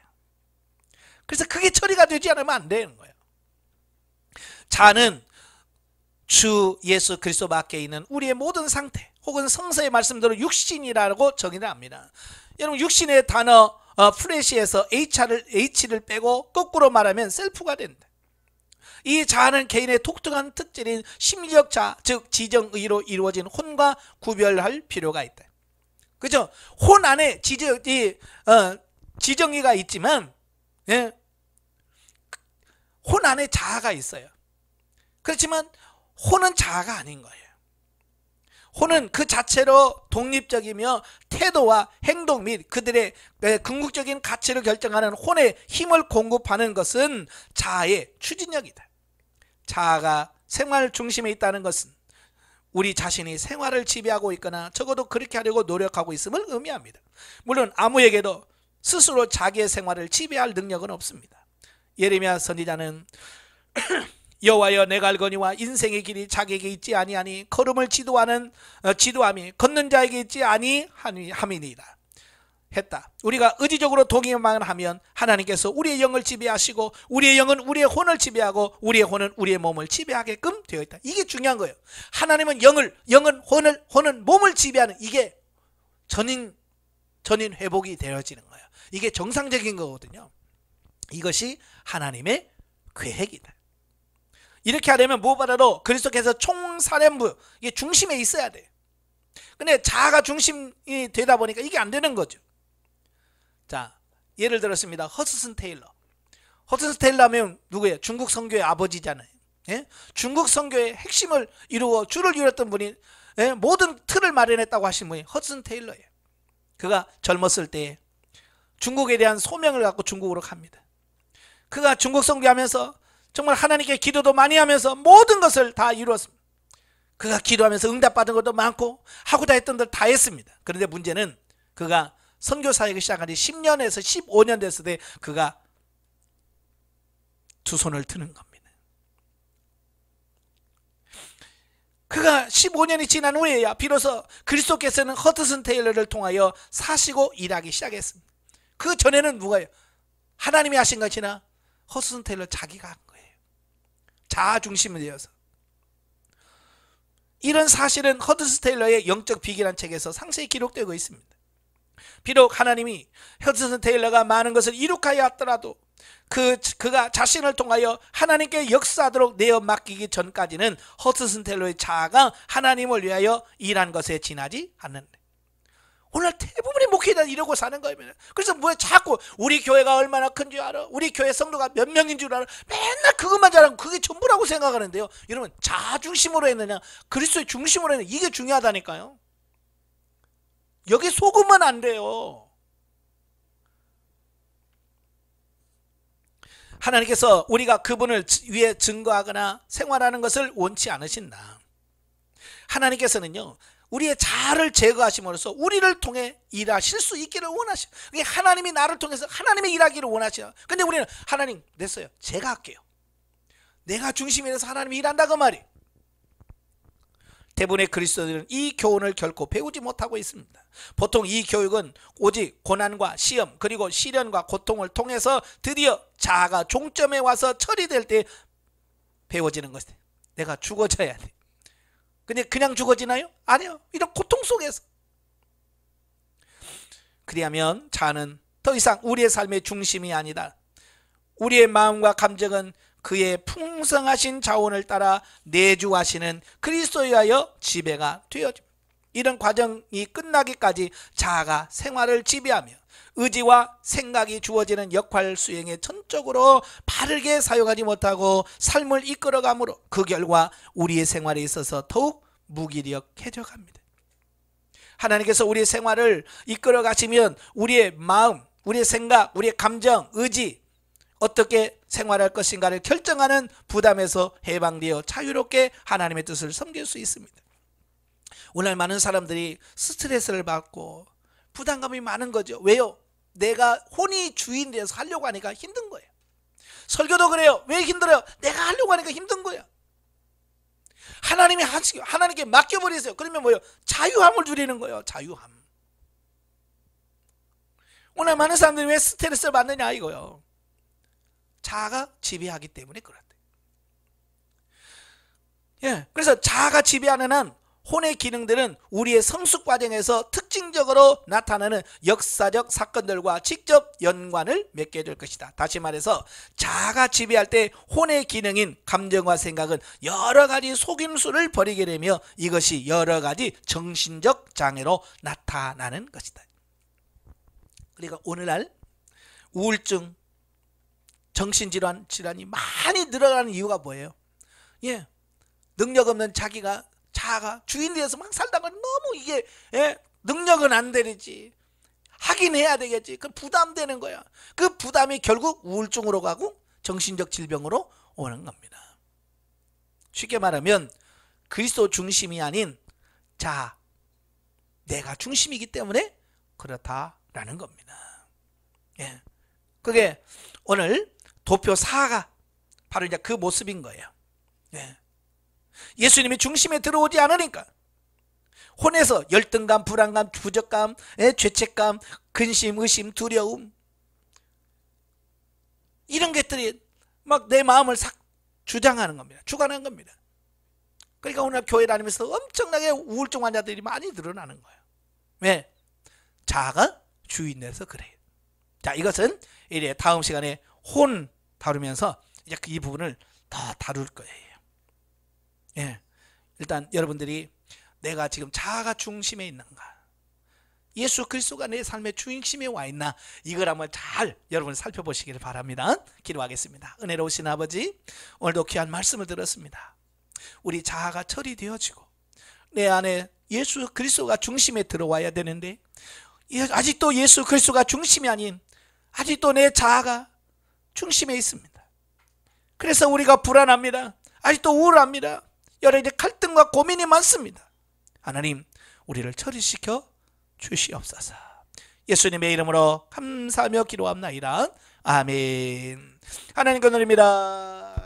그래서 그게 처리가 되지 않으면 안 되는 거예요. 자는 주 예수 그리스도 밖에 있는 우리의 모든 상태 혹은 성서의 말씀대로 육신이라고 정의를 합니다. 여러분, 육신의 단어 플래시에서 H를 빼고 거꾸로 말하면 셀프가 된다. 이 자아는 개인의 독특한 특질인 심리적 자아, 즉 지정의로 이루어진 혼과 구별할 필요가 있다. 그죠? 혼 안에 지정의가 있지만 예? 혼 안에 자아가 있어요. 그렇지만 혼은 자아가 아닌 거예요. 혼은 그 자체로 독립적이며 태도와 행동 및 그들의 궁극적인 가치를 결정하는 혼의 힘을 공급하는 것은 자아의 추진력이다. 자아가 생활 중심에 있다는 것은 우리 자신이 생활을 지배하고 있거나 적어도 그렇게 하려고 노력하고 있음을 의미합니다. 물론 아무에게도 스스로 자기의 생활을 지배할 능력은 없습니다. 예레미야 선지자는 여호와여 내가 알거니와 인생의 길이 자기에게 있지 아니하니 걸음을 지도함이 걷는 자에게 있지 아니함이니이다 했다. 우리가 의지적으로 동의만 하면 하나님께서 우리의 영을 지배하시고 우리의 영은 우리의 혼을 지배하고 우리의 혼은 우리의 몸을 지배하게끔 되어 있다. 이게 중요한 거예요. 하나님은 영은 혼은 몸을 지배하는, 이게 전인 회복이 되어지는 거예요. 이게 정상적인 거거든요. 이것이 하나님의 계획이다. 이렇게 하려면 무엇보다도 그리스도께서 총사령부, 이게 중심에 있어야 돼. 근데 자아가 중심이 되다 보니까 이게 안 되는 거죠. 자, 예를 들었습니다. 허드슨 테일러. 허드슨 테일러 하면 누구예요? 중국 선교의 아버지잖아요. 예? 중국 선교의 핵심을 이루어 줄을 이뤘던 분이, 예? 모든 틀을 마련했다고 하신 분이 허드슨 테일러예요. 그가 젊었을 때 중국에 대한 소명을 갖고 중국으로 갑니다. 그가 중국 선교하면서 정말 하나님께 기도도 많이 하면서 모든 것을 다 이루었습니다. 그가 기도하면서 응답받은 것도 많고 하고자 했던 걸 다 했습니다. 그런데 문제는 그가 선교 사역을 시작한 지 10년에서 15년 됐을 때 그가 두 손을 트는 겁니다. 그가 15년이 지난 후에야 비로소 그리스도께서는 허드슨 테일러를 통하여 사시고 일하기 시작했습니다. 그 전에는 누가요? 하나님이 하신 것이나 허드슨 테일러 자기가 한 거예요. 자아 중심이 되어서. 이런 사실은 허드슨 테일러의 영적 비기라는 책에서 상세히 기록되고 있습니다. 비록 하나님이 허드슨 테일러가 많은 것을 이룩하여 왔더라도 그가 자신을 통하여 하나님께 역사하도록 내어 맡기기 전까지는 허드슨 테일러의 자아가 하나님을 위하여 일한 것에 지나지 않는다. 오늘 대부분의 목회자는 이러고 사는 거예요. 그래서 왜 자꾸 우리 교회가 얼마나 큰 줄 알아? 우리 교회 성도가 몇 명인 줄 알아? 맨날 그것만 잘하고 그게 전부라고 생각하는데요. 여러분, 자아 중심으로 했느냐 그리스도의 중심으로 했느냐, 이게 중요하다니까요. 여기 속으면 안 돼요. 하나님께서 우리가 그분을 위해 증거하거나 생활하는 것을 원치 않으신다. 하나님께서는요, 우리의 자아를 제거하심으로써 우리를 통해 일하실 수 있기를 원하셔. 하나님이 나를 통해서 하나님의 일하기를 원하셔. 근데 우리는 하나님 됐어요, 제가 할게요. 내가 중심이 돼서 하나님이 일한다 그 말이에요. 대부분의 그리스도인들은 이 교훈을 결코 배우지 못하고 있습니다. 보통 이 교육은 오직 고난과 시험 그리고 시련과 고통을 통해서 드디어 자아가 종점에 와서 처리될 때 배워지는 것이에요. 내가 죽어져야 돼. 근데 그냥 죽어지나요? 아니요. 이런 고통 속에서. 그리하면 자아는 더 이상 우리의 삶의 중심이 아니다. 우리의 마음과 감정은 그의 풍성하신 자원을 따라 내주하시는 그리스도에 의하여 지배가 되어집니다. 이런 과정이 끝나기까지 자아가 생활을 지배하며 의지와 생각이 주어지는 역할 수행에 전적으로 바르게 사용하지 못하고 삶을 이끌어가므로 그 결과 우리의 생활에 있어서 더욱 무기력해져 갑니다. 하나님께서 우리의 생활을 이끌어 가시면 우리의 마음, 우리의 생각, 우리의 감정, 의지, 어떻게 생활할 것인가를 결정하는 부담에서 해방되어 자유롭게 하나님의 뜻을 섬길 수 있습니다. 오늘 많은 사람들이 스트레스를 받고 부담감이 많은 거죠. 왜요? 내가 혼이 주인 되어서 하려고 하니까 힘든 거예요. 설교도 그래요. 왜 힘들어요? 내가 하려고 하니까 힘든 거야. 하나님이 하시고 하나님께 맡겨버리세요. 그러면 뭐예요? 자유함을 누리는 거예요. 자유함. 오늘 많은 사람들이 왜 스트레스를 받느냐 이거요. 자아가 지배하기 때문에 그렇대. 예, 그래서 자아가 지배하는 한 혼의 기능들은 우리의 성숙 과정에서 특징적으로 나타나는 역사적 사건들과 직접 연관을 맺게 될 것이다. 다시 말해서 자아가 지배할 때 혼의 기능인 감정과 생각은 여러 가지 속임수를 벌이게 되며 이것이 여러 가지 정신적 장애로 나타나는 것이다. 그러니까 오늘날 우울증, 질환이 많이 늘어나는 이유가 뭐예요? 예, 능력 없는 자아가 주인 되어서 막 살다가 너무 이게 능력은 안 되지, 하긴 해야 되겠지, 그 부담되는 거야. 그 부담이 결국 우울증으로 가고 정신적 질병으로 오는 겁니다. 쉽게 말하면 그리스도 중심이 아닌 내가 중심이기 때문에 그렇다라는 겁니다. 예, 그게 오늘 도표 4가 바로 이제 그 모습인 거예요. 예. 예수님이 중심에 들어오지 않으니까 혼에서 열등감, 불안감, 부적감, 죄책감, 근심, 의심, 두려움, 이런 것들이 막 내 마음을 싹 주장하는 겁니다. 주관하는 겁니다. 그러니까 오늘 교회 다니면서 엄청나게 우울증 환자들이 많이 늘어나는 거예요. 왜? 자아가 주인돼서 그래요. 자, 이것은 이제 다음 시간에 혼 다루면서 이제 이 부분을 더 다룰 거예요. 예, 일단 여러분들이 내가 지금 자아가 중심에 있는가, 예수 그리스도가 내 삶의 중심에 와 있나, 이걸 한번 잘 여러분 살펴보시기를 바랍니다. 기도하겠습니다. 은혜로우신 아버지, 오늘도 귀한 말씀을 들었습니다. 우리 자아가 처리되어지고 내 안에 예수 그리스도가 중심에 들어와야 되는데 아직도 예수 그리스도가 중심이 아닌 아직도 내 자아가 중심에 있습니다. 그래서 우리가 불안합니다. 아직도 우울합니다. 여러 가지 갈등과 고민이 많습니다. 하나님, 우리를 처리시켜 주시옵소서. 예수님의 이름으로 감사하며 기도합나이다. 아멘. 하나님 감사드립니다.